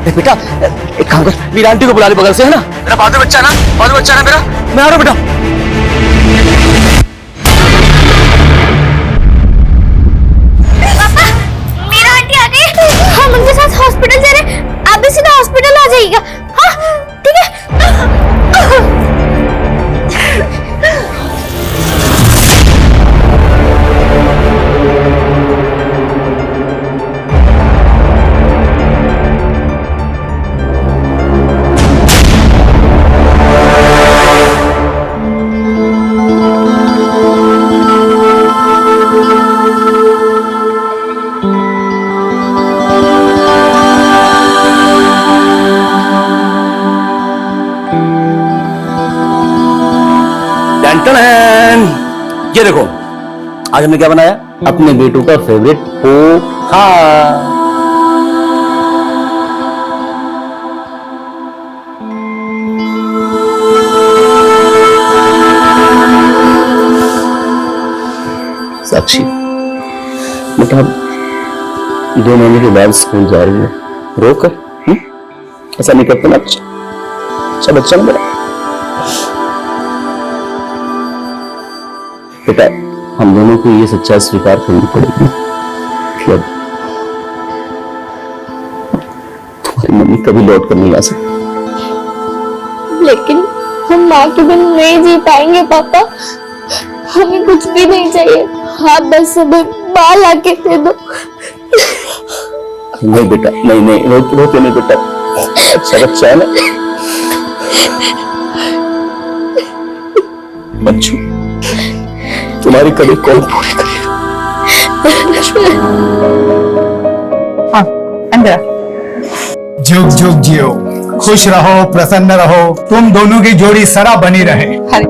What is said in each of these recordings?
बेटा एक काम कर, वीरा आंटी को बुला ले बगल से, है ना? मेरा बहादुर बच्चा है ना, बहादुर बच्चा है ना मेरा। मैं आ रहा हूँ बेटा। पापा, वीरा आंटी आ गई। हम उनके साथ हॉस्पिटल जा रहे हैं। आप भी सीधा हॉस्पिटल आ जाइएगा। हाँ ठीक है। ये देखो, आज हमने क्या बनाया? अपने बेटू का फेवरेट पोहा। साक्षी बेटा 2 महीने के बाद स्कूल जा रही है, रोक कर। ऐसा नहीं करते ना, अच्छा बच्चा ना मेरा। बेटा हम दोनों को ये सच्चाई स्वीकार करनी पड़ेगी कि अब तुम्हारी मम्मी कभी लौट कर नहीं आ सकती। लेकिन हम माँ के बिन नहीं जी पाएंगे पापा। हमें कुछ भी नहीं चाहिए, आप बस हमें माँ लाके दे दो। नहीं बेटा, नहीं रोते नहीं बेटा, अच्छा बच्चा है ना। बच्चू तुम्हारी कभी कौन पूरी करेगा? हाँ अंदर। जुग जुग जियो, खुश रहो, प्रसन्न रहो, तुम दोनों की जोड़ी सदा बनी रहे। अरे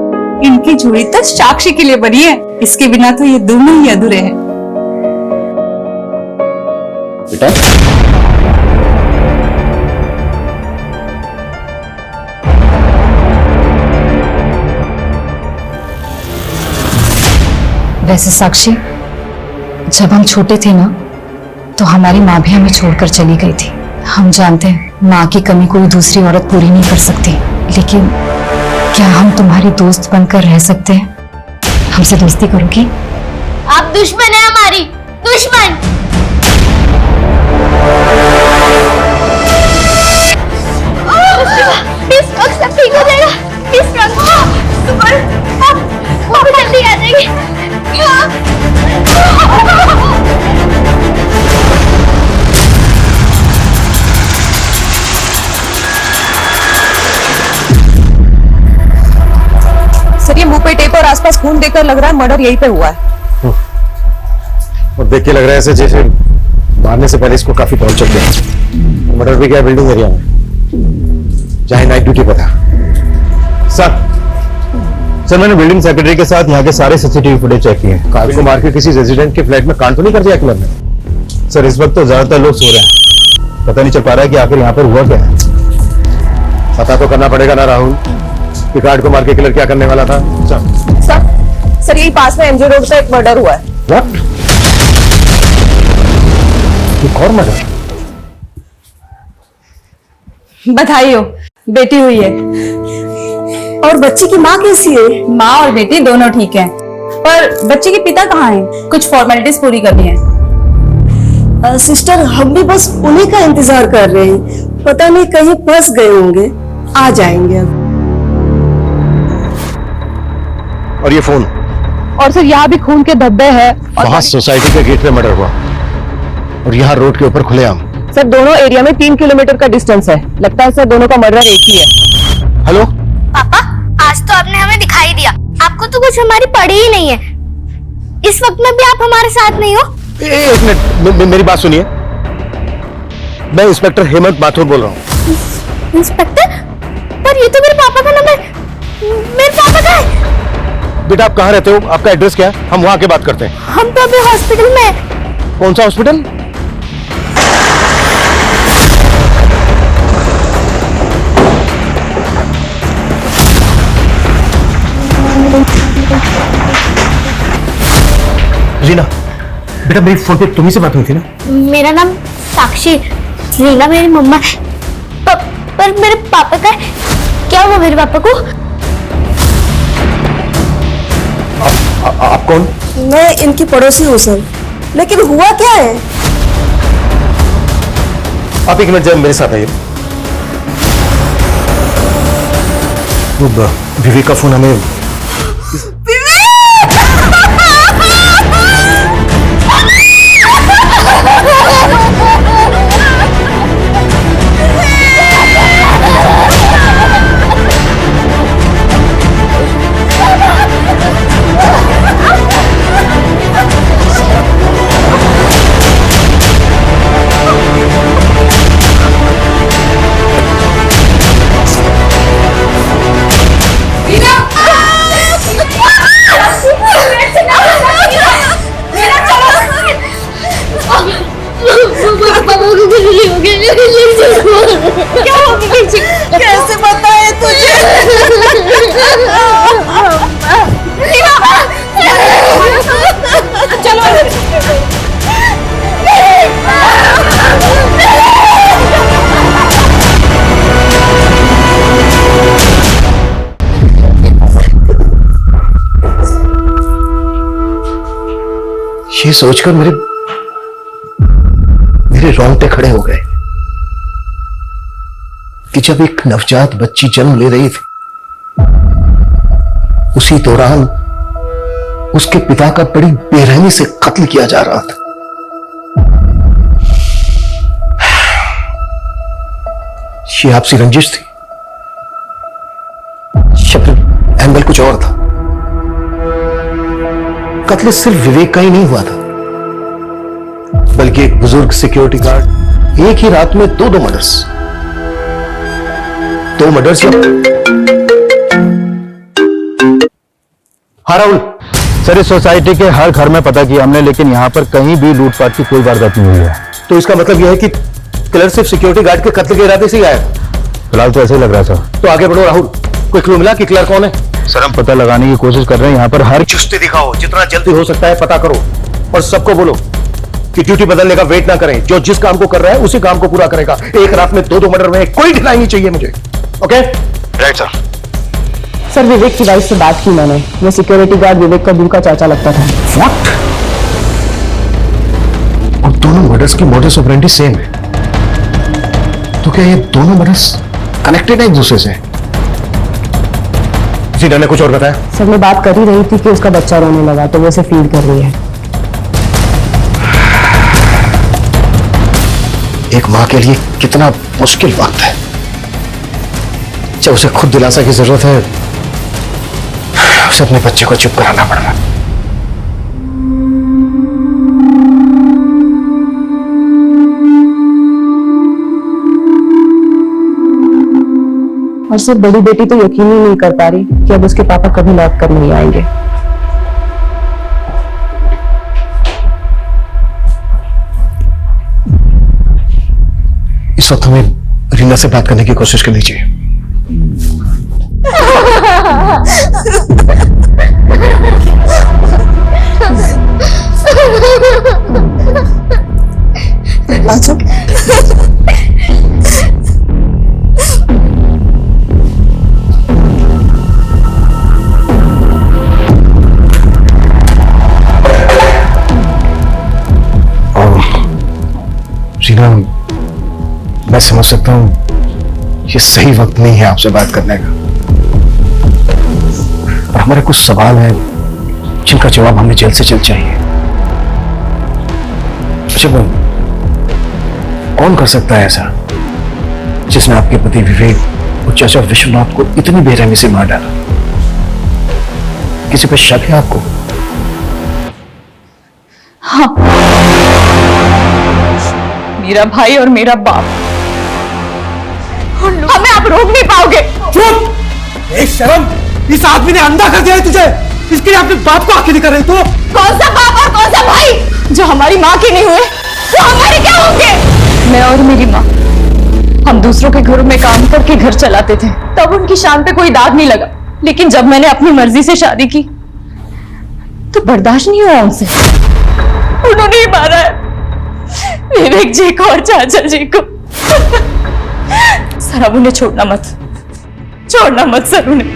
इनकी जोड़ी तो साक्षी के लिए बनी है, इसके बिना तो ये दोनों ही अधूरे हैं। बेटा वैसे साक्षी, जब हम छोटे थे ना तो हमारी माँ भी हमें छोड़कर चली गई थी। हम जानते हैं माँ की कमी कोई दूसरी औरत पूरी नहीं कर सकती, लेकिन क्या हम तुम्हारी दोस्त बनकर रह सकते हैं? हमसे दोस्ती करोगी? आप दुश्मन है हमारी, दुश्मन। इस वक्त सब ठीक हो जाएगा। इस वक्त सुपर जल्दी आ जाएगी। सर ये मुंह पे टेप और आसपास खून देखकर लग रहा है मर्डर यहीं पे हुआ है। और देख के लग रहा है ऐसे जैसे मारने से पहले इसको काफी पहुंच चुके हैं। मर्डर भी क्या बिल्डिंग एरिया में, जहां नाइट ड्यूटी पर था। सर मैंने बिल्डिंग सेक्रेटरी के साथ यहाँ के सारे सीसीटीवी फुटेज चेक किए। कार को मार के किसी रेजिडेंट के फ्लैट में कांड तो नहीं कर दिया किलर ने? सर इस वक्त तो ज्यादातर लोग सो रहे हैं, पता नहीं चल पा रहा है कि आखिर यहाँ पर हुआ क्या है। पता तो करना पड़ेगा ना राहुल कि कार्ड को मार के किलर क्या करने वाला था। सर यही पास में एमजे रोड पे एक मर्डर हुआ है। व्हाट? एक और मर्डर? बधाई हो, बेटी हुई है। और बच्चे की माँ कैसी है? माँ और बेटी दोनों ठीक हैं, पर बच्चे के पिता कहाँ हैं? कुछ फॉर्मेलिटीज पूरी करनी है। सिस्टर हम भी बस उन्हीं का इंतजार कर रहे हैं, पता नहीं कहीं फंस गए होंगे, आ जाएंगे अब। और ये फोन? और सर यहाँ भी खून के धब्बे हैं। वहां सोसाइटी के गेट पे मर्डर हुआ और यहाँ रोड के ऊपर खुलेआम। सर दोनों एरिया में 3 किलोमीटर का डिस्टेंस है, लगता है सर दोनों का मर्डर एक ही है। हेलो पापा, आज तो आपने हमें दिखाई दिया, आपको तो कुछ हमारी पड़ी ही नहीं है। इस वक्त में भी आप हमारे साथ नहीं हो। एक मिनट, मेरी बात सुनिए। मैं इंस्पेक्टर हेमंत माथुर बोल रहा हूँ। इंस्पेक्टर? पर ये तो मेरे पापा का नंबर। मेरे पापा का है। बेटा आप कहाँ रहते हो? आपका एड्रेस क्या है? हम वहाँ के बात करते हैं। हम तो अभी हॉस्पिटल में हैं। कौन सा हॉस्पिटल? रीना, बेटा मेरी फोन पे तुम्ही से बात हुई थी ना? मेरा नाम साक्षी, रीना मेरी मम्मा है। पर मेरे पापा का क्या हुआ मेरे पापा को? आप कौन? मैं इनकी पड़ोसी हूँ सर, लेकिन हुआ क्या है? आप एक मिनट जरा मेरे साथ आइए। वो विवेक का फोन हमें कैसे बताए तुझे? चलो ये सोचकर मेरे रोंगटे खड़े हो गए कि जब एक नवजात बच्ची जन्म ले रही थी, उसी दौरान उसके पिता का बड़ी बेरहमी से कत्ल किया जा रहा था। ये आपसी रंजिश थी या फिर एंगल कुछ और था? कत्ल सिर्फ विवेक का ही नहीं हुआ था, बल्कि एक बुजुर्ग सिक्योरिटी गार्ड एक ही रात में दो मर्डर्स हाँ राहुल सर, इस सोसाइटी के हर घर में पता किया हमने, लेकिन यहाँ पर कहीं भी लूटपाट की कोई वारदात नहीं हुई है। तो इसका मतलब यह है कि किलर सिर्फ सिक्योरिटी गार्ड के कत्ल के इरादे से ही आया। फिलहाल तो ऐसे ही लग रहा था। तो आगे बढ़ो राहुल, कोई क्लू मिला कि किलर कौन है? सर हम पता लगाने की कोशिश कर रहे हैं, यहाँ पर हर चुस्ती दिखाओ, जितना जल्दी हो सकता है पता करो, और सबको बोलो कि ड्यूटी बदलने का वेट ना करें। जो जिस काम को कर रहा है उसी काम को पूरा करेगा। एक रात में दो मर्डर में कोई ढिलाई नहीं चाहिए मुझे। Okay right sir. सर विवेक की वाइफ से बात की मैंने, वो सिक्योरिटी गार्ड विवेक का दूर का चाचा लगता था। व्हाट? और दोनों मर्डर्स की मॉडस ऑपरेंडी सेम है, तो क्या ये दोनों मर्डर्स कनेक्टेड है एक दूसरे से? जीना ने कुछ और बताया? सर मैं बात कर ही रही थी कि उसका बच्चा रोने लगा तो वो उसे फीड कर रही है। एक मां के लिए कितना मुश्किल वक्त है जब उसे खुद दिलासा की जरूरत है, उसे अपने बच्चे को चुप कराना पड़ रहा। और सिर्फ बड़ी बेटी तो यकीन ही नहीं कर पा रही कि अब उसके पापा कभी लौट कर नहीं आएंगे। इस वक्त हमें रीना से बात करने की कोशिश करनी चाहिए। अच्छा रीना, मैं समझ सकता हूं ये सही वक्त नहीं है आपसे बात करने का, और हमारे कुछ सवाल हैं जिनका जवाब हमें जल्द से जल्द चाहिए। अच्छा, कौन कर सकता है ऐसा जिसने आपके पति विवेक और चाचा विश्वनाथ को इतनी बेरहमी से मार डाला? किसी पर शक है आपको? हाँ, मेरा भाई और मेरा बाप। हमें आप रोक नहीं पाओगे। चुप! ए शर्म! इस आदमी ने अंधा कर दिया है तुझे, इसके लिए अपने बाप को आखिर नहीं कर रही तू। कौन सा बाप और कौन सा भाई? जो हमारी माँ के नहीं हुए वो हमारे क्या होंगे? मैं और मेरी माँ हम दूसरों के घरों में काम करके घर चलाते थे, तब उनकी शान पे कोई दाग नहीं लगा, लेकिन जब मैंने अपनी मर्जी से शादी की तो बर्दाश्त नहीं हुआ उनसे। उन्होंने ही मारा है विवेक जी को और चाचा जी को। सर अब उन्हें छोड़ना मत सर उन्हें।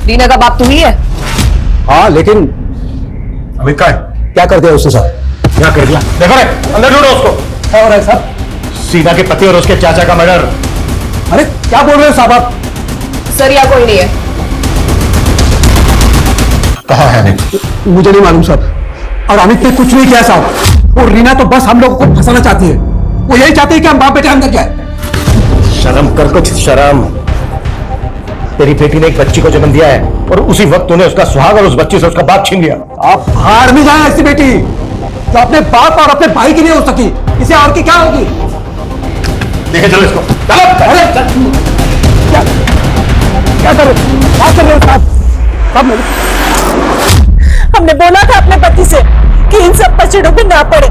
रीना का बाप तू ही है? हाँ, लेकिन अमित का क्या कर दिया उसके साथ? क्या कर दिया? देखो रे, अंदर ढूंढो उसको। क्या हो रहा है साहब? सीधा के पति और उसके चाचा का मर्डर। अरे क्या बोल रहे हो साहब आप? सर यहाँ कोई नहीं है। कहाँ है अमित? मुझे नहीं मालूम साहब, और अमित ने कुछ नहीं किया साहब। और रीना तो बस हम लोगों को फंसाना चाहती है। वो यही चाहती है कि हम बाप बेटे अंदर जाए। शर्म कर कुछ शर्म। तेरी बेटी ने एक बच्ची को जन्म दिया है और उसी वक्त तूने उसका सुहाग और उस बच्ची से उसका बाप छीन लिया। आप हार में जाए ऐसी बेटी जो अपने बाप और अपने भाई की नहीं हो सकी, इसे और की क्या होगी? देखे चलो इसको। चलो। अरे क्या कर रहे हो साहब? हमने बोला था अपने पति से कि इन सब पचड़ों पे ना पड़े,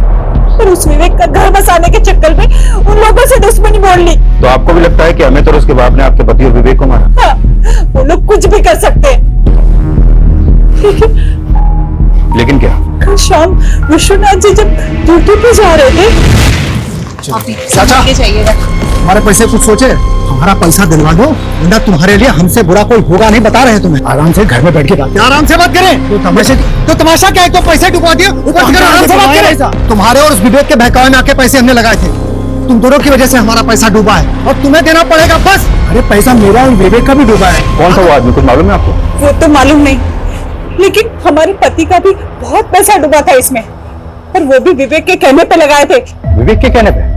पर उस विवेक का घर बसाने के चक्कर में उन लोगों से दुश्मनी मोड़ ली। तो आपको भी लगता है कि अमित और उसके बाप ने आपके पति और विवेक को मारा? हाँ, वो लोग कुछ भी कर सकते हैं। लेकिन क्या? कल शाम विश्वनाथ जी जब ड्यूटी पे जा रहे थे, चाचा चाहिएगा। हमारे पैसे कुछ सोचे? हमारा पैसा दिलवा दो, वरना तुम्हारे लिए हमसे बुरा कोई होगा नहीं, बता रहे हैं तुम्हें। आराम से घर में बैठ के बात। आराम से बात करें। तो तमाशा क्या है? तो पैसे डुबा दिए, आराम से बात करें। तुम्हारे और उस विवेक के बहकावे में आके पैसे हमने लगाए थे। तुम दोनों की वजह से हमारा पैसा डूबा है और तुम्हें देना पड़ेगा बस। अरे पैसा मेरा और विवेक का भी डूबा है। कौन सा वो आदमी, कुछ मालूम है आपको? वो तो मालूम नहीं, लेकिन हमारे पति का भी बहुत पैसा डूबा था इसमें, और वो भी विवेक के कहने पे लगाए थे। विवेक के कहने पे?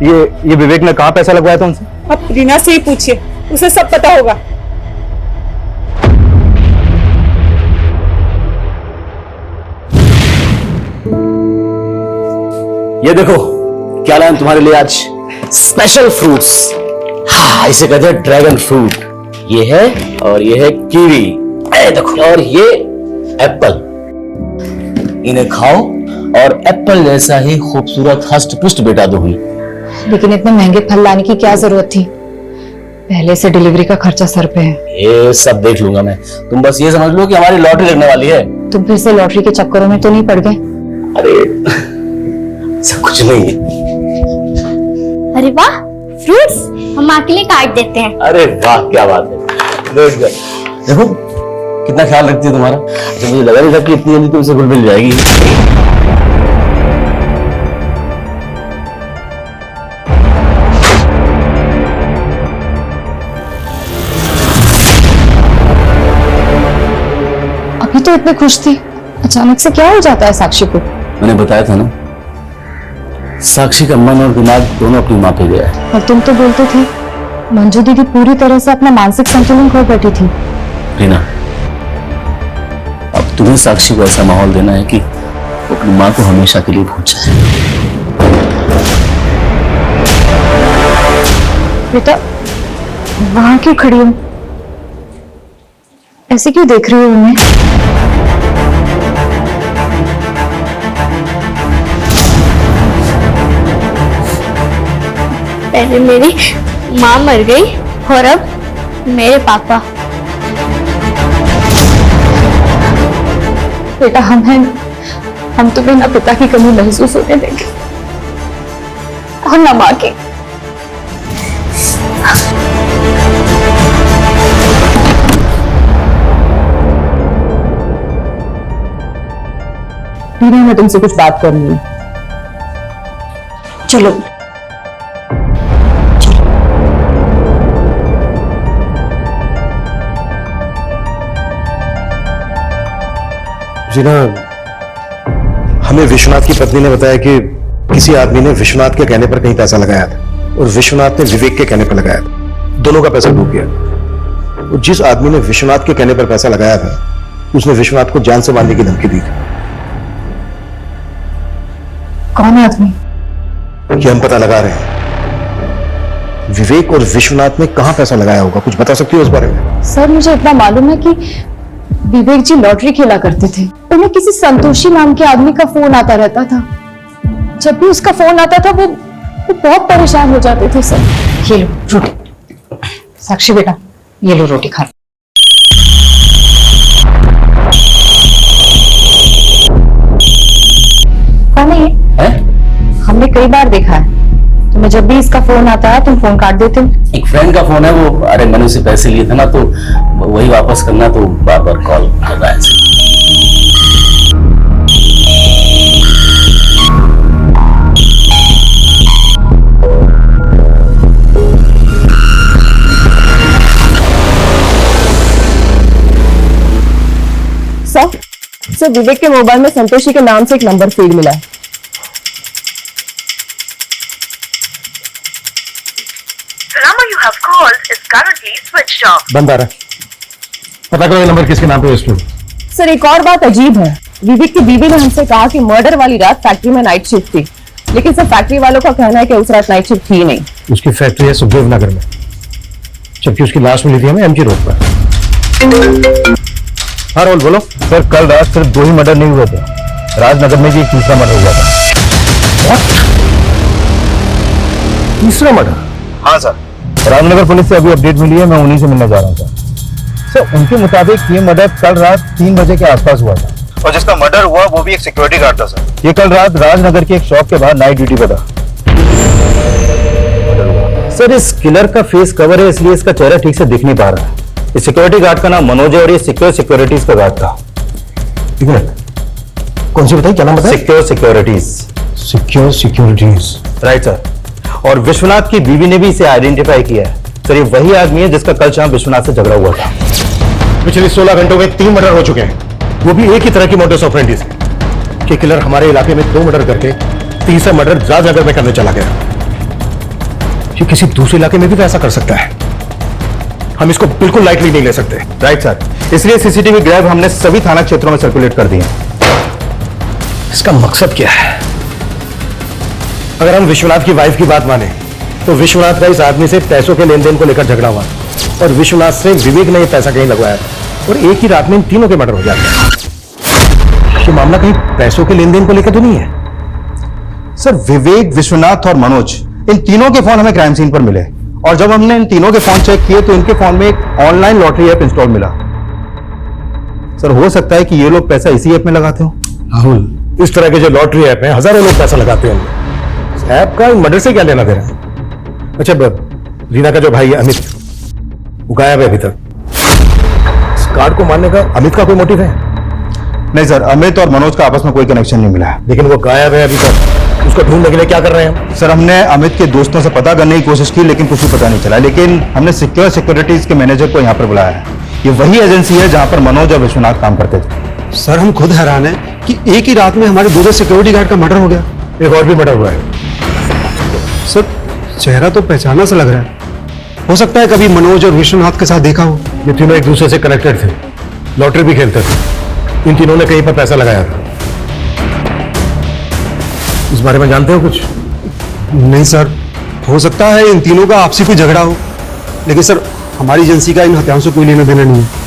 ये विवेक ने कहाँ पैसा लगवाया था उनसे? अब रीना से ही पूछिए, उसे सब पता होगा। ये देखो क्या लाया तुम्हारे लिए आज, स्पेशल फ्रूट्स। हाँ, इसे कहते हैं ड्रैगन फ्रूट। ये है, और ये है कीवी। देखो, और ये एप्पल। इन्हें खाओ और एप्पल जैसा ही खूबसूरत हष्ट पुष्ट बेटा दो हुई। लेकिन इतने महंगे फल लाने की क्या जरूरत थी? पहले से डिलीवरी का खर्चा सर पे है। ये सब देख लूंगा मैं, तुम बस ये समझ लो कि हमारी लॉटरी लगने वाली है। तुम फिर से लॉटरी के चक्करों में तो नहीं पड़ गए? अरे सब कुछ नहीं है। अरे वाह, फ्रूट्स हम माँ के लिए काट देते हैं। अरे वाह, क्या बात है। देखो कितना ख्याल रखती है तुम्हारा। जब मुझे लगा नहीं था कि इतनी जल्दी तुमसे घुल मिल जाएगी। अभी तो इतनी खुश थी, अचानक से क्या हो जाता है साक्षी को? मैंने बताया था ना, साक्षी का मन और दिमाग दोनों अपनी माँ पे गया है। और तुम तो बोलते थे मंजू दीदी पूरी तरह से अपना मानसिक संतुलन खो बैठी थी। रीना, अब तुम्हें साक्षी को ऐसा माहौल देना है कि वो अपनी माँ को हमेशा के लिए भूल जाए। बेटा, वहां क्यों खड़ी हो? ऐसे क्यों देख रही हो उन्हें? पहले मेरी माँ मर गई और अब मेरे पापा। बेटा, हम तुम्हें ना पिता की कमी महसूस होने देंगे और ना माँ की। रीना, मैं तुमसे कुछ बात करनी है। चलो। जीना, हमें विश्वनाथ की पत्नी ने बताया कि किसी आदमी ने विश्वनाथ के कहने पर कहीं पैसा लगाया था और विश्वनाथ ने विवेक के कहने पर लगाया था। दोनों का पैसा डूब गया। और जिस आदमी ने विश्वनाथ के कहने पर पैसा लगाया था, उसने विश्वनाथ को जान से मारने की धमकी दी थी। कौन आदमी? ये हम पता लगा रहे हैं। विवेक और विश्वनाथ ने कहां पैसा लगाया होगा, कुछ बता सकती हो उस बारे में? सर, मुझे इतना मालूम है कि विवेक जी लॉटरी खेला करते थे। उन्हें किसी संतोषी नाम के आदमी का फोन आता रहता था। जब भी उसका फोन आता था वो बहुत परेशान हो जाते थे सर। ये लो रोटी। साक्षी बेटा, ये लो रोटी खा लो। कौन है ये? हमने कई बार देखा है तुम्हें, जब भी इसका फोन आता है तुम फोन काट देते हो। एक फ्रेंड का फोन है, वो अरे मनु से पैसे लिए थे ना, तो वही वापस करना, तो बार बार कॉल कर रहा है। सर विवेक के मोबाइल में संतोषी के नाम से एक नंबर फीड मिला है। बंद आ रहा है, पता करो ये नंबर किसके नाम पे रजिस्टर्ड। सर एक और बात अजीब है, विवेक की बीवी ने हमसे कहा कि मर्डर वाली रात फैक्ट्री में नाइट शिफ्ट थी, लेकिन सर फैक्ट्री वालों का कहना है कि उस रात नाइट शिफ्ट थी नहीं। उसकी फैक्ट्री है सुखदेव नगर में, जबकि उसकी लाश मिली थी हमें एमजी रोड पर। हाँ रोल बोलो। सर कल रात सिर्फ 2 ही मर्डर नहीं हुए थे, राजनगर में भी एक तीसरा मर्डर हुआ था। तीसरा मर्डर? हाँ सर, राजनगर पुलिस से अभी अपडेट मिली है, मैं उन्हीं से मिलने जा रहा था। सर उनके मुताबिक ये मर्डर कल रात 3 बजे के आसपास हुआ था, और जिसका मर्डर हुआ वो भी एक सिक्योरिटी गार्ड था सर। ये कल रात राजनगर की एक शॉप के बाहर नाइट ड्यूटी पर था। सर इस किलर का फेस कवर है, इसलिए इसका चेहरा ठीक से दिख नहीं पा रहा है। इस सिक्योरिटी गार्ड का नाम मनोज है और ये सिक्योर सिक्योरिटीज का गार्ड था। कौन सी बताइए, क्या नाम बताया? Secure securities. Secure securities, right sir. और विश्वनाथ की बीवी ने भी इसे आइडेंटिफाई किया है। सर ये वही आदमी है जिसका कल शाम विश्वनाथ से झगड़ा हुआ था। पिछले 16 घंटों में 3 मर्डर हो चुके हैं, वो भी एक ही तरह की मोडस ऑपरेंडी से। कि किलर हमारे इलाके में 2 मर्डर करके तीसरा मर्डर राजनगर में करने चला गया। ये किसी दूसरे इलाके में भी तो ऐसा कर सकता है, हम इसको बिल्कुल लाइटली नहीं ले सकते। राइट सर, इसलिए सीसीटीवी ग्रैब हमने सभी थाना क्षेत्रों में सर्कुलेट कर दिए। इसका मकसद क्या है? अगर हम विश्वनाथ की वाइफ की बात माने तो विश्वनाथ का इस आदमी से पैसों के लेन देन को लेकर झगड़ा हुआ, और विश्वनाथ से विवेक ने यह पैसा कहीं लगवाया, और एक ही रात में इन तीनों के मर्डर हो जाते हैं। ये मामला कहीं पैसों के लेन देन को लेकर तो नहीं है? सर विवेक, विश्वनाथ और मनोज, इन तीनों के फोन हमें क्राइम सीन पर मिले, और जब हमने इन तीनों के फोन चेक किए तो इनके फोन में एक ऑनलाइन लॉटरी ऐप इंस्टॉल मिला। सर हो सकता है कि ये लोग पैसा इसी ऐप में लगाते हो। राहुल, इस तरह के जो लॉटरी ऐप है हजारों लोग पैसा लगाते हैं, ऐप का मर्डर से क्या लेना देना? अच्छा रीना का जो भाई है अमित, वो गायब है अभी तक। इस कार्ड को मारने का अमित का कोई मोटिव है? नहीं सर, अमित और मनोज का आपस में कोई कनेक्शन नहीं मिला है। लेकिन वो गायब है अभी तक, उसको ढूंढने के लिए क्या कर रहे हैं हम? सर हमने अमित के दोस्तों से पता करने की कोशिश की, लेकिन कुछ भी पता नहीं चला। लेकिन हमने सिक्योर सिक्योरिटीज के मैनेजर को यहाँ पर बुलाया है। ये वही एजेंसी है जहाँ पर मनोज और विश्वनाथ काम करते थे। सर हम खुद हैरान हैं कि एक ही रात में हमारे दूसरे सिक्योरिटी गार्ड का मर्डर हो गया। एक और भी मर्डर हुआ है। सर चेहरा तो पहचाना सा लग रहा है, हो सकता है कभी मनोज और विश्वनाथ के साथ देखा हो। ये तीनों एक दूसरे से कनेक्टेड थे, लॉटरी भी खेलते थे, इन तीनों ने कहीं पर पैसा लगाया था। इस बारे में जानते हो कुछ? नहीं सर, हो सकता है इन तीनों का आपसी कोई झगड़ा हो, लेकिन सर हमारी एजेंसी का इन हत्याओं से कोई लेना देना नहीं है।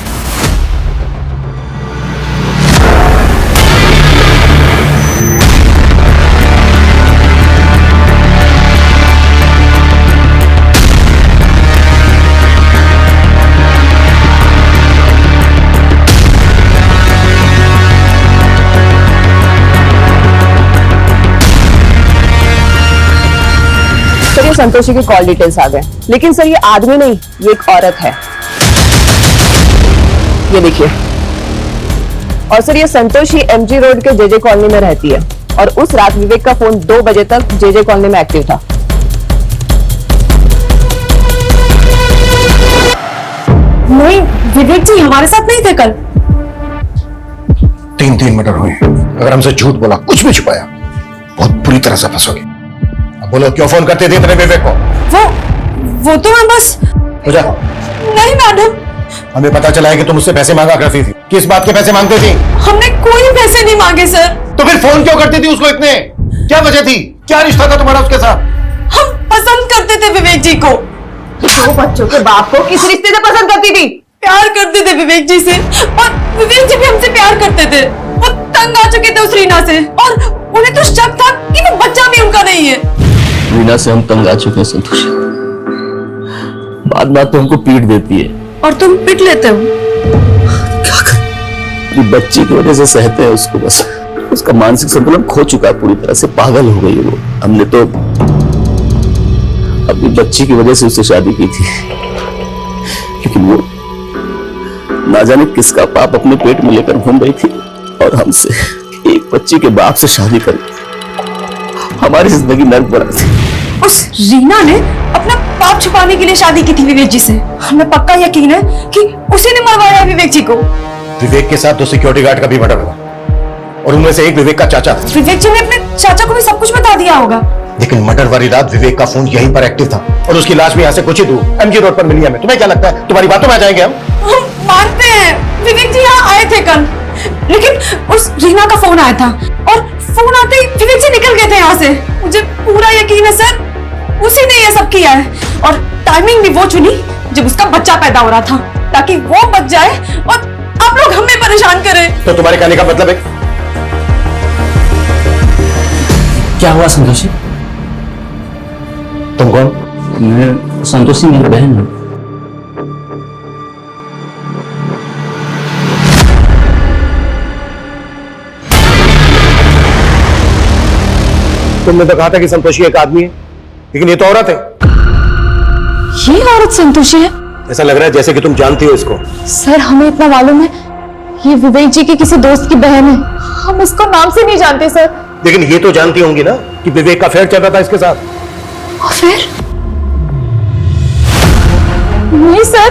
सर ये संतोषी के कॉल डिटेल्स आ गए, लेकिन सर ये आदमी नहीं, ये एक औरत है। ये देखिए। और सर ये संतोषी एमजी रोड के जेजे कॉलोनी में रहती है, और उस रात विवेक का फोन 2 बजे तक जेजे कॉलोनी में एक्टिव था। नहीं, विवेक जी हमारे साथ नहीं थे कल। 3 मर्डर हुए। अगर हमसे झूठ बोला, कुछ भी छुपाया, बहुत बुरी तरह से फंसोगे। अब बोलो, क्यों फोन करते थे तेरे विवेक को? वो तो मैं बस। हो जा। नहीं मैडम, हमें पता चला है कि तुम उससे पैसे मांगा करती थी। किस बात के पैसे मांगती थी? हमने कोई पैसे नहीं मांगे सर। तो फिर फोन क्यों करती थी उसको इतने? क्या वजह थी? क्या रिश्ता था तुम्हारा उसके साथ? हम पसंद करते थे विवेक जी को। 2 बच्चों के बाप को किस रिश्ते से पसंद करती थी? प्यार करते थे विवेक जी से, और विवेक जी भी हमसे प्यार करते थे। वो तंग आ चुके थे उस रीना से, और उन्हें तो शक था कि वो बच्चा भी उनका नहीं है। रीना से हम तंग आ चुके हैं संतोषी। बाद में तो हमको पीट देती है। और तुम पिट लेते हो? अपनी बच्ची की वजह से सहते हैं उसको, बस उसका मानसिक संतुलन खो चुका है, पूरी तरह से पागल हो गई है वो। हमने तो अपनी बच्ची की वजह से उससे शादी की थी, लेकिन वो ना जाने किसका पाप अपने पेट में लेकर घूम रही थी, और हमसे, एक बच्ची के बाप से शादी कर हमारी जिंदगी नर्क बना थी। उस रीना ने अपना पाप छुपाने के लिए शादी की थी विवेक जी से। हमें पक्का यकीन है कि उसी ने मरवाया है विवेक जी को। विवेक के साथ 2 सिक्योरिटी गार्ड का भी मर्डर हुआ, और उनमें से एक विवेक का चाचा था। विवेक जी ने अपने चाचा को भी सब कुछ बता दिया होगा। लेकिन मर्डर वाली रात विवेक का फोन यहीं पर एक्टिव था, और उसकी लाश भी यहाँ से कुछ ही दूर एमजी रोड पर मिली हमें। तुम्हें क्या लगता है तुम्हारी बातों में आ जाएंगे हम मानते हैं विवेक जी यहाँ आए थे कल, लेकिन उस रीना का फोन आया था, और फोन आते ही विवेक जी निकल गए थे यहाँ से। मुझे पूरा यकीन है सर, उसी ने ये सब किया है, और टाइमिंग भी वो चुनी जब उसका बच्चा पैदा हो रहा था, ताकि वो बच जाए और आप लोग हमें परेशान करें। तो तुम्हारे कहने का मतलब है? क्या हुआ संतोषी? तुम कौन? मैं संतोषी, मेरी बहन हूँ। तुमने तो कहा था कि संतोषी एक आदमी है, लेकिन ये तो औरत है। ये औरत संतोषी है? ऐसा लग रहा है जैसे कि तुम जानती हो इसको। सर हमें इतना मालूम है, ये विवेक जी की किसी दोस्त की बहन है। हम इसको नाम से नहीं जानते सर। लेकिन ये तो जानती होंगी ना कि विवेक का अफेयर चल रहा था इसके साथ। अफेयर? नहीं सर,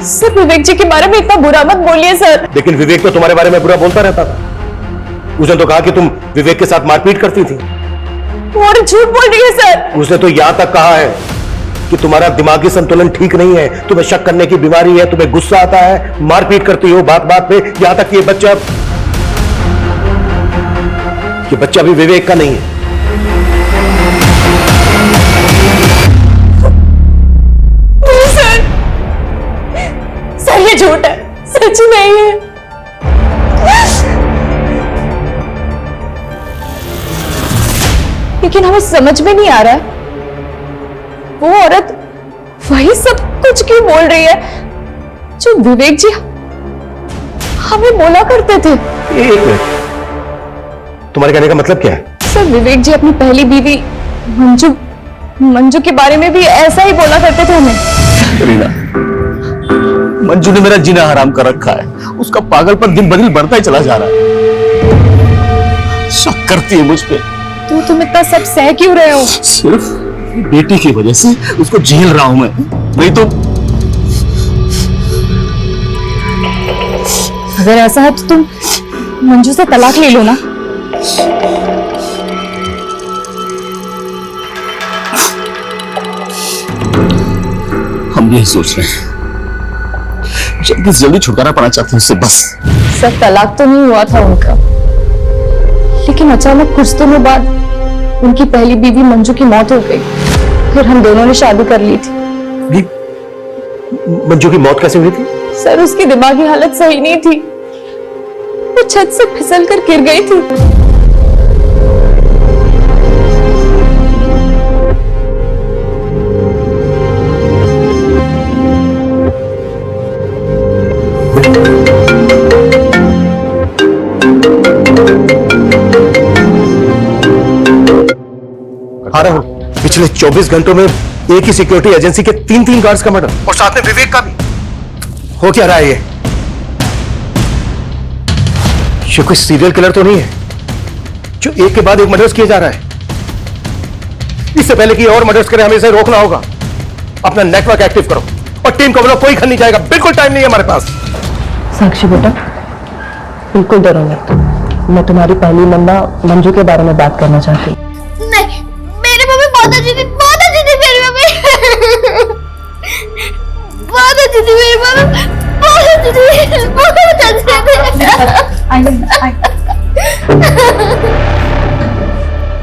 सर विवेक जी के बारे में इतना बुरा मत बोलिए सर। लेकिन विवेक तो तुम्हारे बारे में बुरा बोलता रहता था। उसने तो कहा कि तुम विवेक के साथ मारपीट करती थी। वो झूठ बोल रही है सर। उसने तो यहां तक कहा है कि तुम्हारा दिमागी संतुलन ठीक नहीं है, तुम्हें शक करने की बीमारी है, तुम्हें गुस्सा आता है, मारपीट करती हो बात बात पे, यहां तक कि ये बच्चा भी विवेक का नहीं है। सर ये झूठ है, सच नहीं है। लेकिन हमें समझ में नहीं आ रहा है, वो औरत वही सब कुछ क्यों बोल रही है जो विवेक जी हमें बोला करते थे। एक मिनट, तुम्हारे कहने का मतलब क्या है? सर विवेक जी अपनी पहली बीवी मंजू के बारे में भी ऐसा ही बोला करते थे हमें। रीना, मंजू ने मेरा जीना हराम कर रखा है। उसका पागलपन दिन ब दिन बढ़ता ही चला जा रहा है। शक करती है मुझ पे। तो तुम इतना सब सह क्यों रहे हो? सिर्फ बेटी की वजह से उसको झेल रहा हूं मैं, नहीं तो। अगर ऐसा है तो तुम मंजू से तलाक ले लो ना। हम यही सोच रहे हैं, जल्दी से जल्दी छुटकारा पाना चाहते हैं उससे, बस। सर तलाक तो नहीं हुआ था उनका, लेकिन अचानक कुछ दिनों बाद उनकी पहली बीवी मंजू की मौत हो गई। फिर हम दोनों ने शादी कर ली थी। मंजू की मौत कैसे हुई थी? सर उसकी दिमागी हालत सही नहीं थी, वो छत से फिसल कर गिर गई थी। पिछले 24 घंटों में एक ही सिक्योरिटी एजेंसी के 3 गार्ड्स का मर्डर, और साथ में विवेक का भी। हो क्या रहा है ये कोई सीरियल किलर तो नहीं है जो एक के बाद एक मर्डर्स किए जा रहा है? इससे पहले कि और मर्डर्स करें हमें इसे रोकना होगा। अपना नेटवर्क एक्टिव करो और टीम को बोलो कोई घर नहीं जाएगा, बिल्कुल टाइम नहीं है हमारे पास। साक्षी बेटा, बिल्कुल डरो मत। मैं तुम्हारी पहली लंबा मंजू के बारे में बात करना चाहती हूँ। नहीं, मेरी मम्मी बहुत अच्छी थी, बहुत अच्छी थी मेरी मम्मी। बहुत अच्छी थी मेरी मम्मी, बहुत अच्छी थी, बहुत अच्छी थी।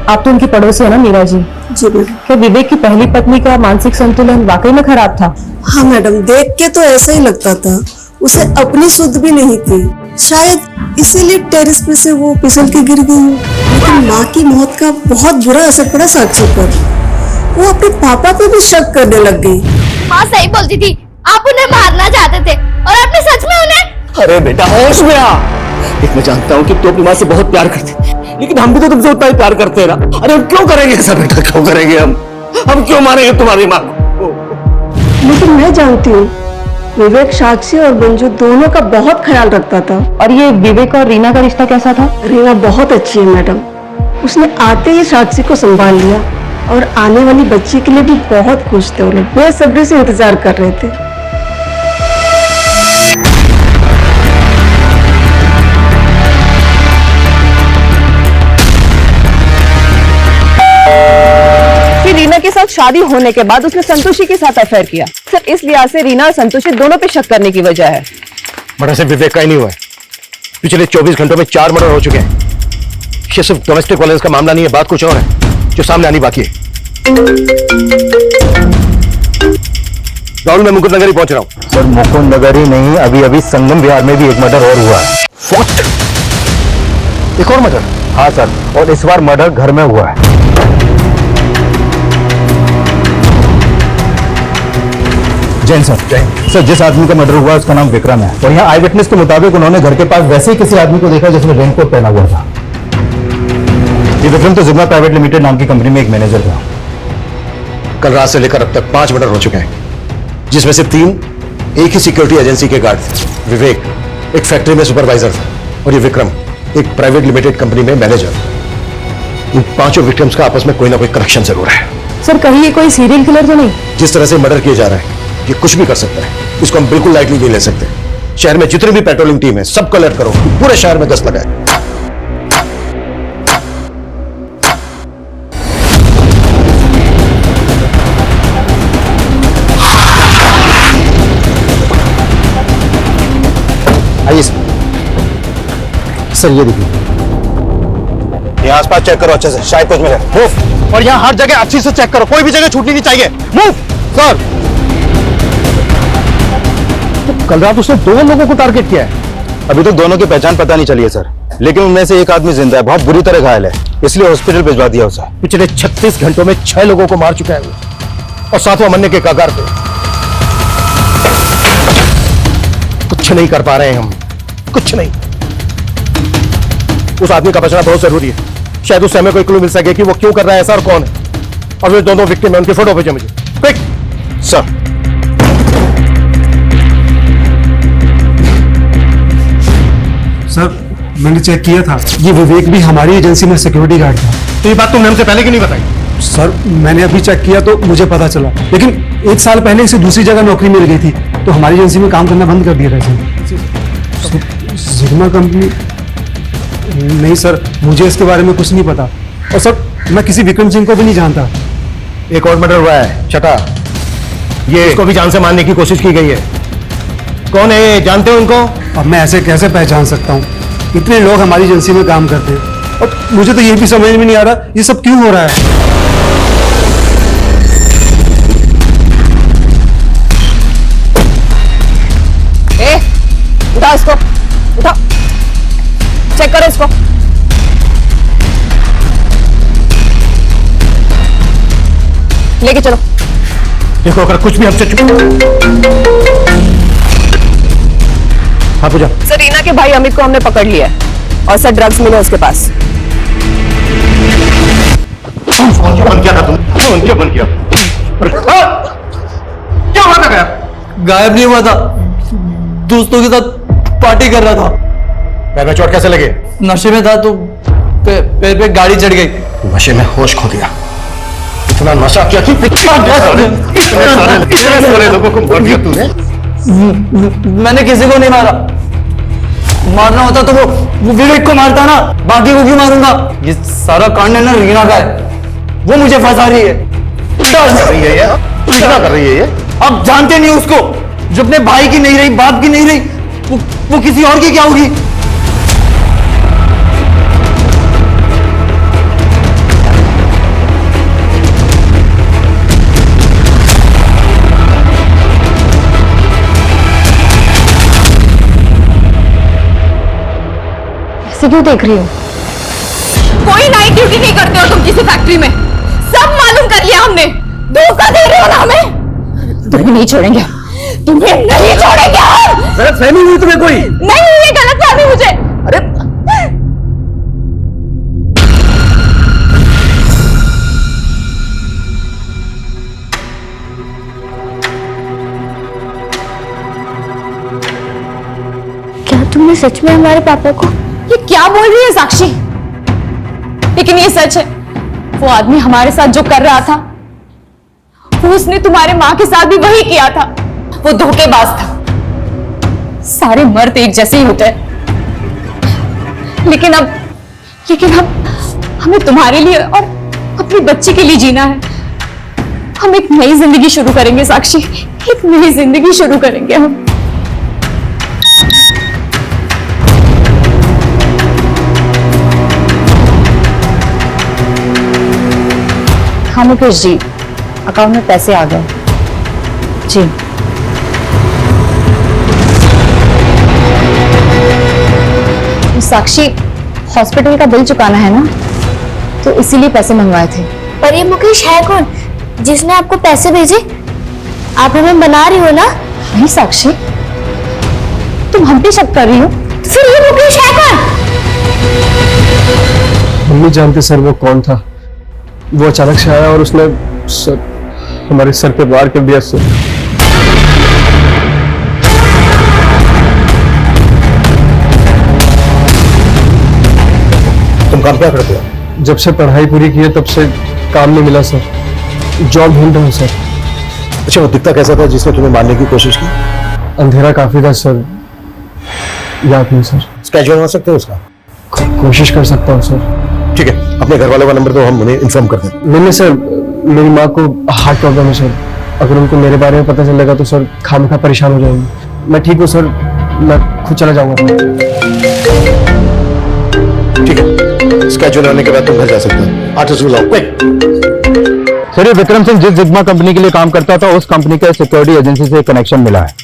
आप तो उनकी पड़ोसी है ना मीरा जी? जी मैडम। क्या विवेक की पहली पत्नी का मानसिक संतुलन वाकई में खराब था? हाँ मैडम, देख के तो ऐसा ही लगता था। उसे अपनी सुध भी नहीं थी, शायद इसीलिए टेरेस पे से वो फिसल के गिर गई। लेकिन माँ की मौत का बहुत बुरा असर पड़ा साक्षी पर। वो अपने पापा पे भी शक करने लग गई। माँ सही बोलती थी, आप उन्हें मारना चाहते थे और आपने सच में उन्हें। अरे बेटा होश में आ। देख मैं जानता हूँ कि तू अपनी माँ से बहुत प्यार करती थी, लेकिन हम भी तो तुमसे उतना ही प्यार करते हैं ना। अरे हम क्यों करेंगे ऐसा बेटा, क्यों करेंगे हम क्यों मारेंगे तुम्हारी माँ को? लेकिन मैं जानती हूँ विवेक साक्षी और मंजू दोनों का बहुत ख्याल रखता था। और ये विवेक और रीना का रिश्ता कैसा था? रीना बहुत अच्छी है मैडम, उसने आते ही साक्षी को संभाल लिया और आने वाली बच्ची के लिए भी बहुत खुश थे। वो लोग बेसब्री से इंतजार कर रहे थे। रीना के साथ शादी होने के बाद उसने संतोषी के साथ अफेयर किया। सर इस लिहाज से रीना और संतोषी दोनों पे शक करने की वजह है। मर्डर सिर्फ विवेक का ही नहीं हुआ है, पिछले 24 घंटों में 4 मर्डर हो चुके हैं। ये सिर्फ डोमेस्टिक वायलेंस का मामला नहीं है, बात कुछ और है जो सामने आनी बाकी है। राहुल मैं मुकुंद नगर ही पहुंच रहा हूं। सर मुकुंद नगर ही नहीं, अभी अभी संगम विहार में भी एक मर्डर और हुआ है। What? एक और मर्डर? हाँ सर, और इस बार मर्डर घर में हुआ है। जैन सर, सर जिस आदमी का मर्डर हुआ उसका नाम विक्रम है और यहाँ आई विटनेस के मुताबिक उन्होंने घर के पास वैसे ही किसी आदमी को देखा जिसने रेनकोट पहना हुआ था। ये विक्रम तो जिग्मा प्राइवेट लिमिटेड नाम की कंपनी में एक मैनेजर था। कल रात से लेकर अब तक 5 मर्डर हो चुके हैं, जिसमें से 3 एक ही सिक्योरिटी एजेंसी के गार्ड थे। विवेक एक फैक्ट्री में सुपरवाइजर था और ये विक्रम एक प्राइवेट लिमिटेड कंपनी में मैनेजर। इन 5 विक्टिम्स का आपस में कोई ना कोई कनेक्शन जरूर है। सर कहीं ये कोई सीरियल किलर तो नहीं? जिस तरह से मर्डर किया जा रहा है ये कुछ भी कर सकता है, इसको हम बिल्कुल लाइटली नहीं ले सकते। शहर में जितनी भी पेट्रोलिंग टीम है सबको अलर्ट करो, पूरे शहर में गश्त लगाए। आइए सर, ये देखिए यहाँ आसपास चेक करो अच्छे से, शायद कुछ मिले। मूव। और यहाँ हर जगह अच्छी से चेक करो, कोई भी जगह छूटनी नहीं चाहिए। मूव। सर तो कल रात उसने 2 लोगों को टारगेट किया है। अभी तक दोनों की पहचान पता नहीं चली है सर, लेकिन उनमें से एक आदमी जिंदा है, बहुत बुरी तरह घायल है, इसलिए हॉस्पिटल भिजवा दिया उसे। पिछले 36 घंटों में 6 लोगों को मार चुका है वो, और 7वां मरने के कगार पे। कुछ नहीं कर पा रहे हैं हम, कुछ नहीं। उस आदमी का बचना बहुत जरूरी है, शायद उससे हमें कोई क्लू मिल सके कि वो क्यों कर रहा है ऐसा और कौन है। और वे दोनों विक्टिम है, उनकी फोटो भेजो मुझे क्विक। सर सर मैंने चेक किया था, ये विवेक भी हमारी एजेंसी में सिक्योरिटी गार्ड था। तो ये बात तुमने हमसे पहले क्यों नहीं बताई? सर मैंने अभी चेक किया तो मुझे पता चला, लेकिन 1 साल पहले इसे दूसरी जगह नौकरी मिल गई थी तो हमारी एजेंसी में काम करना बंद कर दिया था इसे। जिग्मा कंपनी? नहीं सर, मुझे इसके बारे में कुछ नहीं पता। और सर मैं किसी विक्रम सिंह को भी नहीं जानता। एक और मर्डर हुआ है, छठा। ये इसको भी जान से मारने की कोशिश की गई है। कौन है ये, जानते हो उनको? अब मैं ऐसे कैसे पहचान सकता हूँ, इतने लोग हमारी एजेंसी में काम करते हैं और मुझे तो ये भी समझ में नहीं आ रहा ये सब क्यों हो रहा है। उठा इसको, उठा, चेक करो इसको। लेके चलो। देखो अगर कुछ भी हमसे हाँ पूजा। सर रीना के भाई अमित को हमने पकड़ लिया है और सर ड्रग्स मिले उसके पास। क्यों बंद किया था तुम? क्यों बंद किया? क्या हुआ था? गायब नहीं हुआ था, दोस्तों के साथ पार्टी कर रहा था। पैर में चोट कैसे लगे? नशे में था तो पैर पे गाड़ी चढ़ गई। नशे में होश खो दिया। इतना नशा किया कि इतने सारे लोगों को मार दिया तूने। मैंने किसी को नहीं मारा, मारना होता तो वो विवेक को मारता ना, बाकी को क्यों मारूंगा? ये सारा कांड है ना रीना का है, वो मुझे फंसा रही है। क्या कर रही है ये? आप जानते नहीं उसको, जो अपने भाई की नहीं रही, बाप की नहीं रही, वो किसी और की क्या होगी? ऐसे क्यों देख रही हो? कोई नाइट ड्यूटी नहीं करते हो तुम किसी फैक्ट्री में, सब मालूम कर लिया हमने। धोखा दे रहे हो ना हमें। तुम्हें नहीं छोड़ेंगे, तुम्हें नहीं छोड़ेंगे हम। गलतफहमी हुई तुम्हें कोई? नहीं, ये गलतफहमी मुझे। अरे क्या तुमने सच में हमारे पापा को? ये क्या बोल रही है साक्षी? लेकिन ये सच है, वो आदमी हमारे साथ जो कर रहा था, वो उसने तुम्हारे माँ के साथ भी वही किया था। वो धोखेबाज था। सारे मर्द एक जैसे ही होते हैं, लेकिन अब हमें तुम्हारे लिए और अपनी बच्ची के लिए जीना है। हम एक नई जिंदगी शुरू करेंगे साक्षी, एक नई जिंदगी शुरू करेंगे हम। हाँ मुकेश जी, अकाउंट में पैसे आ गए जी। साक्षी, हॉस्पिटल का बिल चुकाना है ना, तो इसीलिए पैसे मंगवाए थे। पर ये मुकेश है कौन जिसने आपको पैसे भेजे? आप हमें बना रही हो ना? नहीं साक्षी, तुम हम पे शक कर रही हो। फिर ये मुकेश है कौन? हम नहीं जानते सर वो कौन था। वो अचानक से आया और उसने हमारे सर पे वार कर दिया सर। तुम काम क्या करते हो? जब से पढ़ाई पूरी की है तब से काम नहीं मिला सर, जॉब ढूंढ रहा हूँ सर। अच्छा, वो दिखता कैसा था जिसने तुम्हें मारने की कोशिश की? अंधेरा काफी था सर, याद नहीं सर। स्केच बनवा सकते हो उसका? कोशिश कर सकता हूँ सर। ठीक है, अपने घर वालों का नंबर दो, हम उन्हें इन्फॉर्म कर दें। नहीं सर, मेरी माँ को हार्ट प्रॉब्लम है सर। अगर उनको मेरे बारे में पता चलेगा तो सर खामखा परेशान हो जाएंगे। मैं ठीक हूँ सर, मैं खुद चला जाऊंगा। ठीक है, स्केड्यूल आने के बाद तुम घर जा सकते हो। आर्टिस्ट बुलाओ, क्विक। सर, ये विक्रम सिंह जिस जिग्मा कंपनी के लिए काम करता था, उस कंपनी का सिक्योरिटी एजेंसी से कनेक्शन मिला है।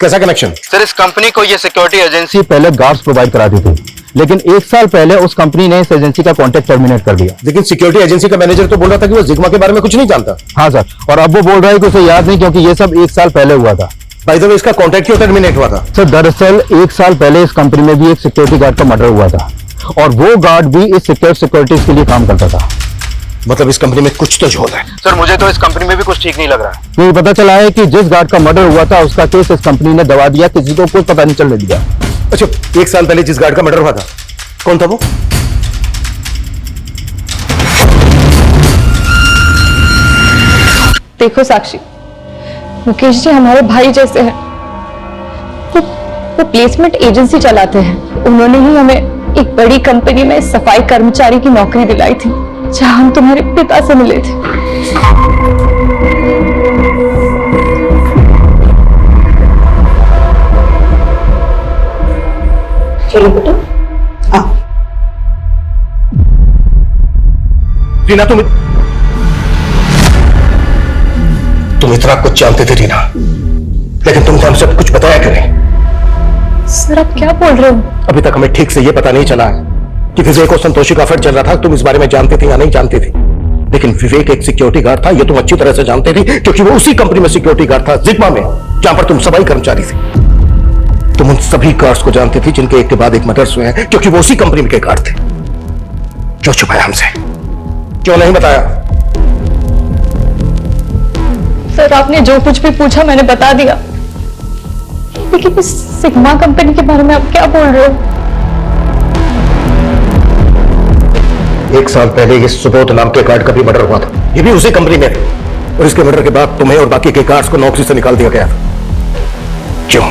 कैसा कनेक्शन? सर, इस कंपनी को ये सिक्योरिटी एजेंसी पहले गार्ड्स प्रोवाइड कराती थी, लेकिन 1 साल पहले उस कंपनी ने इस एजेंसी का कॉन्ट्रैक्ट टर्मिनेट कर दिया। लेकिन सिक्योरिटी एजेंसी का मैनेजर तो बोल रहा था कि वो जिग्मा के बारे में कुछ नहीं जानता। हाँ सर, और अब वो बोल रहा है कि उसे याद नहीं, क्योंकि ये सब 1 साल पहले हुआ था। बाय द वे, इसका कॉन्ट्रैक्ट क्यों टर्मिनेट हुआ था? सर, दरअसल 1 साल पहले इस कंपनी में भी एक सिक्योरिटी गार्ड का मर्डर हुआ था, और वो गार्ड भी इस सिक्योरिटीज के लिए काम करता था। मतलब इस कंपनी में कुछ तो झोल है। सर, मुझे तो इस कंपनी में भी कुछ ठीक नहीं लग रहा है। क्योंकि पता चला है कि जिस गार्ड का मर्डर हुआ था उसका केस इस कंपनी ने दबा दिया, किसी को कुछ पता नहीं चलने दिया। अच्छा, 1 साल पहले जिस गार्ड का मर्डर हुआ था, कौन था वो? देखो साक्षी, मुकेश जी हमारे भाई जैसे हैं। वो प्लेसमेंट एजेंसी चलाते हैं। उन्होंने ही हमें एक बड़ी कंपनी में सफाई कर्मचारी की नौकरी दिलाई थी, जहां हम तुम्हारे पिता से मिले थे। चलो बेटा, रीना, तुम इतना कुछ जानते थे रीना, लेकिन तुमको हमसे कुछ बताया क्यों नहीं? सर, आप क्या बोल रहे हो? अभी तक हमें ठीक से ये पता नहीं चला है कि विवेक और संतोषी का अफेयर चल रहा था। तुम इस बारे में जानते थे या नहीं जानते थे? लेकिन विवेक एक सिक्योरिटी गार्ड था, ये तुम अच्छी तरह से जानते थे, क्योंकि वो उसी कंपनी में सिक्योरिटी गार्ड था, जिग्मा में, जहां पर तुम सफाई कर्मचारी थे। तुम उन सभी गार्ड्स को जानते थे जिनके एक के बाद एक मर्डर्स हुए हैं, क्योंकि वो उसी कंपनी के गार्ड थे। क्यों छुपाया हमसे? क्यों नहीं बताया? सर, आपने जो कुछ भी पूछा मैंने बता दिया, लेकिन इस सिग्मा कंपनी के बारे में आप क्या बोल रहे हो? 1 साल पहले इस सुबोध नाम के गार्ड का भी मर्डर हुआ था, ये भी उसी कंपनी में थे, और इसके मर्डर के बाद तुम्हें और बाकी के गार्ड्स को नौकरी से निकाल दिया गया था। क्यों?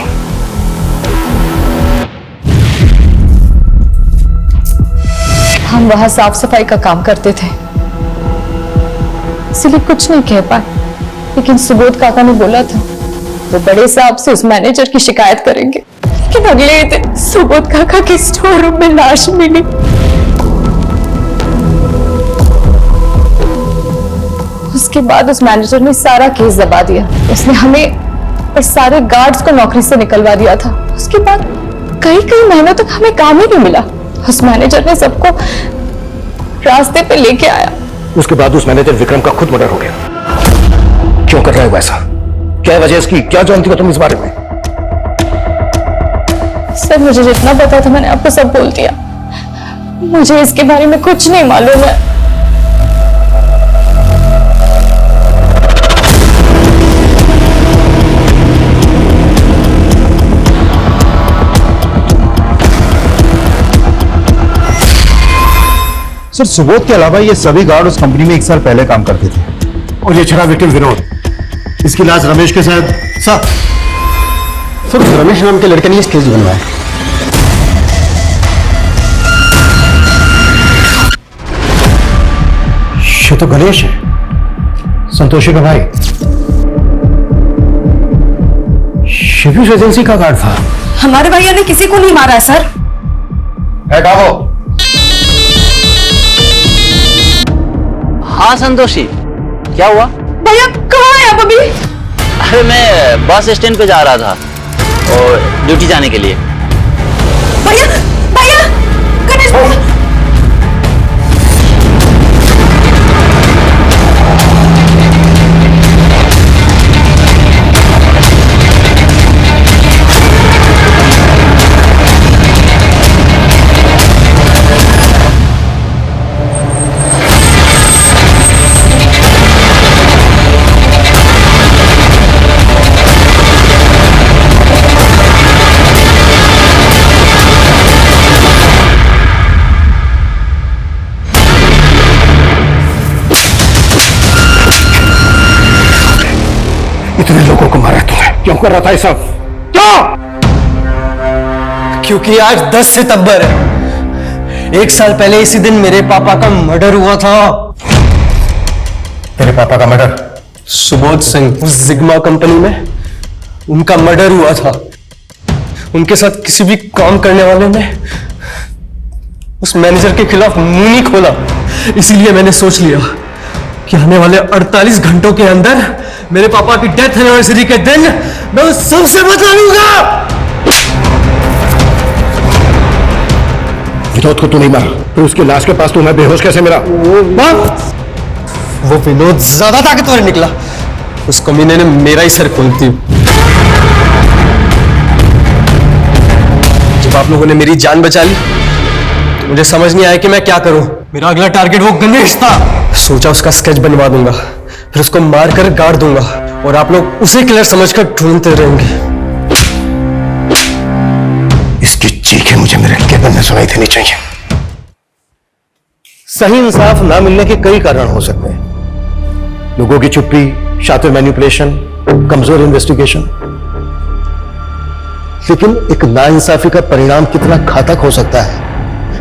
हम वहां साफ सफाई का काम करते थे, इसलिए कुछ नहीं कह पाए। लेकिन सुबोध काका ने बोला था वो बड़े साहब से उस मैनेजर की शिकायत करेंगे, लेकिन अगले दिन सुबोध काका के स्टोर रूम में लाश मिली। उसके बाद उस मैनेजर ने सारा केस दबा दिया। उसने हमें और सारे गार्ड्स को नौकरी से निकलवा दिया था। उसके बाद कई महीनों तक हमें काम ही नहीं मिला। उस मैनेजर ने सबको रास्ते पे लेके आया। उसके बाद उस मैनेजर विक्रम का खुद मर्डर हो गया। क्यों कर रहे हो ऐसा? क्या वजह इसकी? क्या जानती हो तुम इस बारे में? सर मुझे जितना पता था मैंने आपको सब बोल दिया। मुझे इसके बारे में कुछ नहीं मालूम है। सर सुबोध के अलावा ये सभी गार्ड उस कंपनी में 1 साल पहले काम करते थे। और ये छड़ा विक्टिम विनोद, इसकी लाश रमेश के साथ। सर रमेश नाम के लड़के ने इस केस बनवाया। ये तो गणेश है, संतोषी का भाई। ये भी उस एजेंसी का गार्ड था। हमारे भैया ने किसी को नहीं मारा है सर। हटाओ। हाँ संतोषी, क्या हुआ? भैया कहाँ है आप अभी? अरे मैं बस स्टैंड पे जा रहा था और ड्यूटी जाने के लिए। भैया भैया गणेश भैया। इतने लोगों को मारा तुमने, क्यों कर रहा था ये सब? क्यों? क्योंकि आज 10 सितंबर है। 1 साल पहले इसी दिन मेरे पापा का मर्डर हुआ था। तेरे पापा का मर्डर? सुबोध सिंह, उस जिग्मा कंपनी में उनका मर्डर हुआ था। उनके साथ किसी भी काम करने वाले ने उस मैनेजर के खिलाफ मुंह नहीं खोला। इसीलिए मैंने सोच लिया कि आने वाले 48 घंटों के अंदर मेरे पापा की डेथ एनिवर्सरी के दिन मैं उस सबसे बदला लूंगा। विनोद को तू नहीं मारा, फिर उसकी लाश के पास तुम्हें बेहोश कैसे मिला? वो विनोद ज्यादा ताकतवर निकला। उस कमीने ने मेरा ही सर खोल दिया। जब आप लोगों ने मेरी जान बचा ली तो मुझे समझ नहीं आया कि मैं क्या करूं। मेरा अगला टारगेट वो गणेश था। सोचा उसका स्केच बनवा दूंगा, फिर उसको मारकर गाड़ दूंगा और आप लोग उसे किलर समझकर ढूंढते रहेंगे। इसकी चीखें मुझे मेरे केबिन में सुनाई देनी चाहिए। सही इंसाफ ना मिलने के कई कारण हो सकते हैं। लोगों की चुप्पी, शातिर मैनिपुलेशन, कमजोर इन्वेस्टिगेशन। लेकिन एक नाइंसाफी का परिणाम कितना घातक हो सकता है,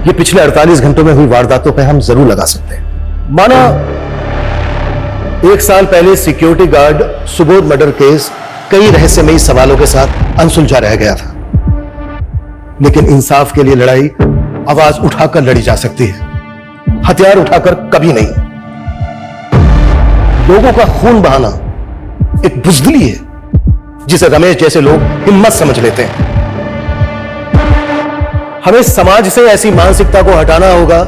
ये पिछले 48 घंटों में हुई वारदातों पर हम जरूर लगा सकते हैं। माना 1 साल पहले security guard Subodh murder case कई रहस्यमयी सवालों के साथ अनसुलझा रह गया था, लेकिन इंसाफ के लिए लड़ाई आवाज उठाकर लड़ी जा सकती है, हथियार उठाकर कभी नहीं। लोगों का खून बहाना एक बुज़दिली है जिसे रमेश जैसे लोग हिम्मत समझ लेते हैं। हमें समाज से ऐसी मानसिकता को हटाना होगा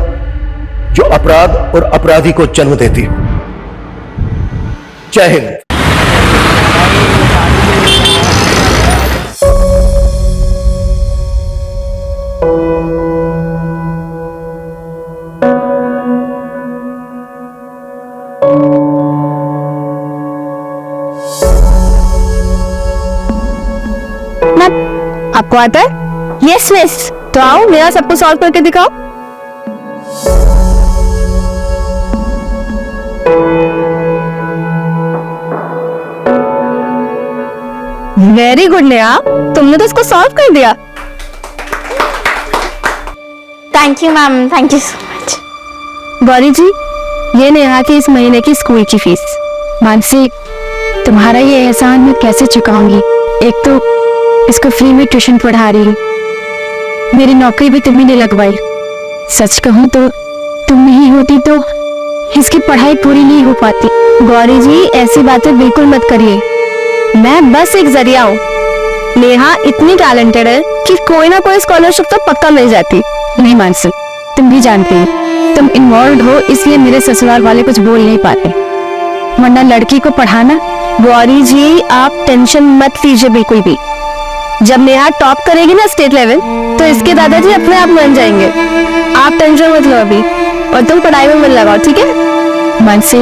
जो अपराध और अपराधी को जन्म देती हो। जय हिंद। आपको आता है? Yes miss. तो आओ मेरा सबको सॉल्व करके दिखाओ। वेरी गुड नेहा, तुमने तो इसको सॉल्व कर दिया। Thank you ma'am, thank you so much. Gauri ji, ये नेहा की इस महीने की स्कूल की फीस। मानसी, तुम्हारा ये एहसान मैं कैसे चुकाऊंगी? एक तो इसको फ्री में ट्यूशन पढ़ा रही हूँ, मेरी नौकरी भी तुम्ही ने लगवाई। सच कहूँ तो तुम नहीं होती तो इसकी पढ़ाई पूरी नहीं हो पाती। गौरी जी, ऐसी बातें बिल्कुल मत करिए, मैं बस एक जरिया हूँ। नेहा इतनी टैलेंटेड है कि कोई ना कोई स्कॉलरशिप तो पक्का मिल जाती। नहीं मानसी, तुम भी जानती हो, तुम इन्वॉल्व हो इसलिए मेरे ससुराल वाले कुछ बोल नहीं पाते, वरना लड़की को पढ़ाना गौरी जी आप टेंशन मत लीजिए बिल्कुल भी। जब नेहा टॉप करेगी ना स्टेट लेवल तो इसके दादाजी अपने आप मान जाएंगे। आप टेंशन मत लो अभी, और तुम पढ़ाई में मन लगाओ, ठीक है? मानसी,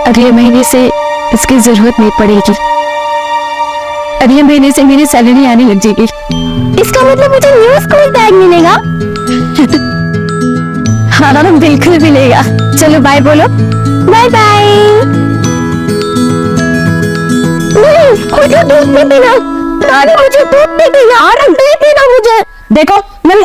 अगले महीने से इसकी जरूरत नहीं पड़ेगी। अगले महीने से मेरी सैलरी आने लग जाएगी। इसका मतलब मुझे न्यू स्कूल बैग मिलेगा? हाँ बिल्कुल मिलेगा। चलो बाय बोलो। Bye bye. मुझे दूध नहीं पीना, मुझे दूध नहीं पीना, और नहीं पीना मुझे। देखो मैं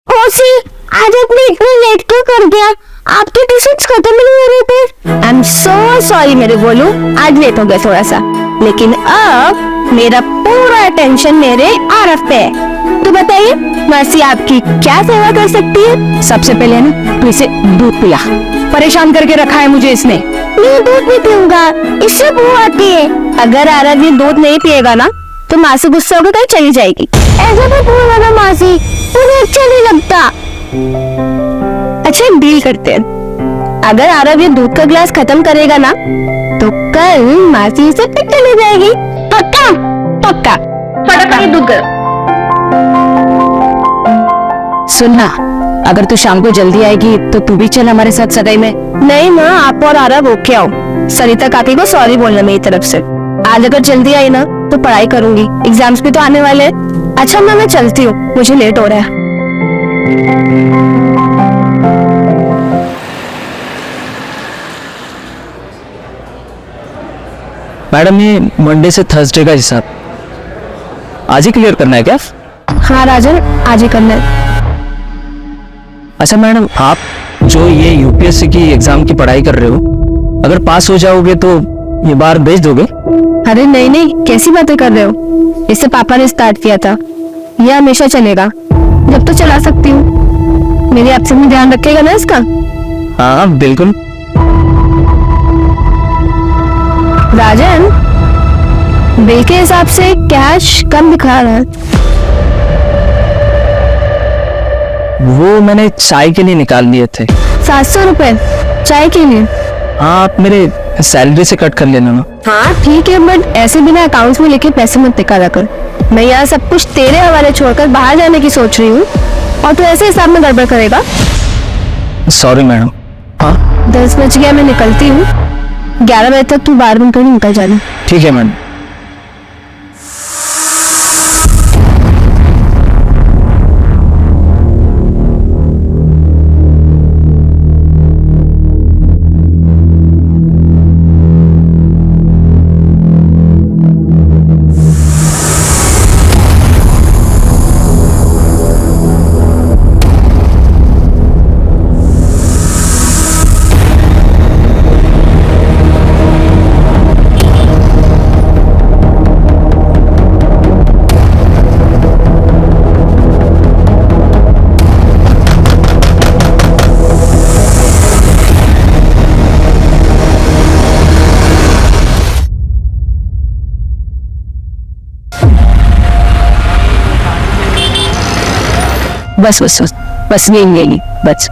मौसी आज अपने इतने लेट क्यों कर दिया? आपके टिश्यूज खत्म नहीं हो रहे थे। आई एम सो सॉरी मेरे बोलू, आज लेट हो गया थोड़ा सा, लेकिन अब मेरा पूरा अटेंशन मेरे आरफ पे है। तो बताइए मौसी आपकी क्या सेवा कर सकती है? सबसे पहले ना तू इसे दूध पिला, परेशान करके रखा है मुझे इसने। मैं दूध नहीं पीऊंगा, इससे बू आती है। अगर आरफ ये दूध नहीं पिएगा ना तो माँ से गुस्सा होकर कहीं चली जाएगी। ऐसा मत बोलना ना मासी, मुझे अच्छा नहीं लगता। अच्छा एक डील करते हैं, अगर आरव ये दूध का ग्लास खत्म करेगा ना तो कल मासी से फिर चली जाएगी। पक्का? पक्का। फटाफट दूध कर। सुनना, अगर तू शाम को जल्दी आएगी तो तू भी चल हमारे साथ सगाई में। नहीं माँ, आप और आरव ओके आओ। सरिता काकी को सॉरी बोलना मेरी तरफ से। आज अगर जल्दी आई ना तो पढ़ाई करूंगी, एग्जाम्स भी तो आने वाले हैं। अच्छा मैं चलती हूँ, मुझे लेट हो रहा है। मैडम ये मंडे से थर्सडे का हिसाब आज ही क्लियर करना है क्या? हाँ राजन, आज ही करना है। अच्छा मैडम, आप जो ये यूपीएससी की एग्जाम की पढ़ाई कर रहे हो, अगर पास हो जाओगे तो ये बार भेज दोगे? अरे नहीं नहीं, कैसी बातें कर रहे हो? इससे पापा ने स्टार्ट किया था, ये हमेशा चलेगा जब तो चला सकती हूँ। मेरी आपसे भी ध्यान रखेगा ना इसका? हाँ बिल्कुल। राजन, बिल के हिसाब से कैश कम दिखा रहा है। वो मैंने चाय के लिए निकाल लिए थे। 700 रुपए चाय के लिए? हाँ, आप मेरे सैलरी से कट कर लेना ना। हाँ ठीक है, बट ऐसे बिना अकाउंट्स में लेके पैसे मत निकाला कर। मैं यहाँ सब कुछ तेरे हवाले छोड़कर बाहर जाने की सोच रही हूँ और तू ऐसे हिसाब में गड़बड़ करेगा। Sorry madam. हाँ 10 बज गया, मैं निकलती हूँ। 11 बजे तक तू बार बंद कर निकल जाना। ठीक है मैडम। बस बस बस बस यही यही बस।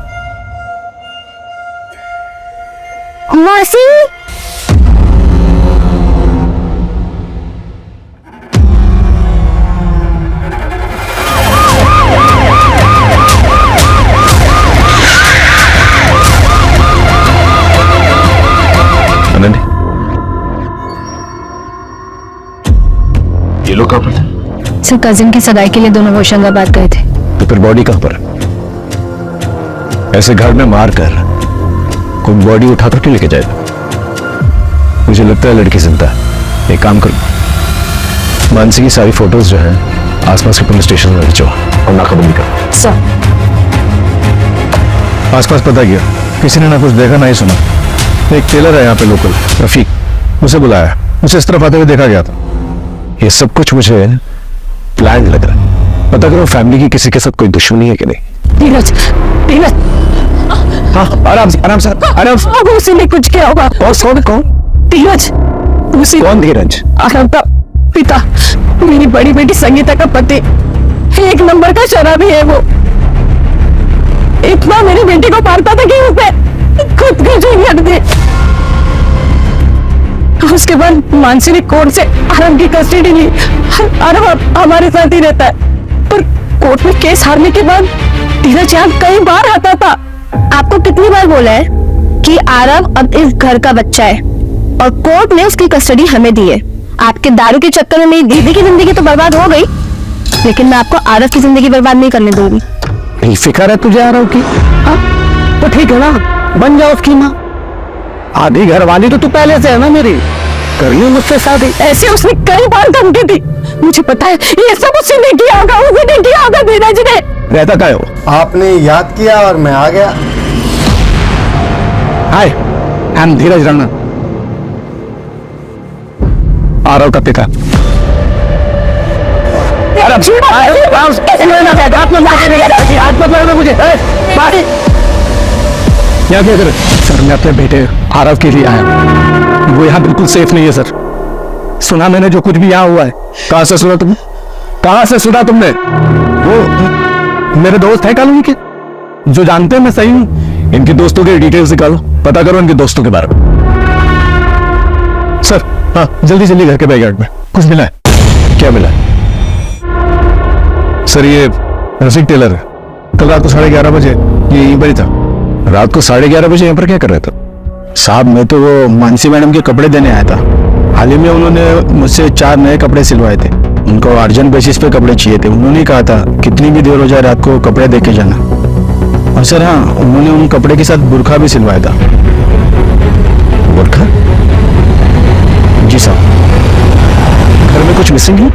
मौसी, ये लोग कहाँ पर थे? सर कजिन की सगाई के लिए दोनों होशंगाबाद गए थे। तो फिर बॉडी कहां पर? ऐसे घर में मार कर कोई बॉडी उठा तो लेके जाएगा? मुझे लगता है लड़की जिंदा है। एक काम करो, मानसी की सारी फोटोज जो है आसपास के पुलिस स्टेशन में भेजो और नाकाबंदी करो। सर आसपास पता किया, किसी ने ना कुछ देखा ना ही सुना। एक टेलर है यहाँ पे लोकल, रफीक, उसे बुलाया, उसे इस तरफ आते हुए देखा गया था। ये सब कुछ मुझे प्लान लग रहा है। पता करो फैमिली की किसी के साथ कोई दुश्मनी है कि नहीं। धीरज, धीरज, हाँ आराम से आराम से आराम से। अब उसी ने कुछ किया होगा। और कौन? धीरज, उसी कौन धीरज? आरव का पिता, मेरी बड़ी बेटी संगीता का पति। 1 नंबर का शराबी है वो। इतना मेरी बेटी को मारता था कि उसने खुद को जी हट दी। उसके बाद मानसी ने कोर्ट से आरव की कस्टडी ली। आरव अब हमारे साथ ही रहता है, पर कोर्ट में केस हारने के बाद धीरज यहाँ कई बार आता था। आपको कितनी बार बोला है कि आरव अब इस घर का बच्चा है और कोर्ट ने उसकी कस्टडी हमें दी है। आपके दारू के चक्कर में मेरी दीदी की जिंदगी तो बर्बाद हो गई, लेकिन मैं आपको आरव की जिंदगी बर्बाद नहीं करने दूंगी। फिक्र है तुझे आरव की? हाँ? तो ठीक है ना, बन जाओ उसकी माँ। आधी घर वाली तो तू पहले से है ना मेरी, कर ली मुझसे शादी। ऐसे उसने कई बार धमकी दी। मुझे पता है ये सब उसने नहीं किया होगा, उसने नहीं किया होगा धीरज ने। रहता क्या हो? आपने याद किया और मैं आ गया। हाय, आई एम धीरज रंगन, आरव का पिता। क्या क्या कर सर? मैं अपने बेटे आरव के लिए आया हूँ। वो यहाँ बिल्कुल सेफ नहीं है सर। सुना मैंने जो कुछ भी यहाँ हुआ है। कहाँ से सुना तुमने? कहाँ से सुना तुमने? वो मेरे दोस्त है कॉलोनी के, जो जानते हैं मैं सही हूँ। इनके दोस्तों के डिटेल्स निकालो, पता करो इनके दोस्तों के बारे में। सर हाँ, जल्दी जल्दी घर के बैकयार्ड में कुछ मिला है? क्या मिला है? सर ये रसिक टेलर है, कल रात को 11:30 बजे ये यहीं पर ही था। रात को 11:30 बजे यहाँ पर क्या कर रहा था? साहब मैं तो वो मानसी मैडम के कपड़े देने आया था। हाल ही में उन्होंने मुझसे 4 नए कपड़े सिलवाए थे। उनको अर्जेंट बेसिस पे कपड़े चाहिए थे। उन्होंने कहा था कितनी भी देर हो जाए रात को कपड़े दे के जाना। और सर हाँ, उन्होंने उन कपड़े के साथ बुर्खा भी सिलवाया था। बुर्खा? जी साहब। घर में कुछ मिसिंग है?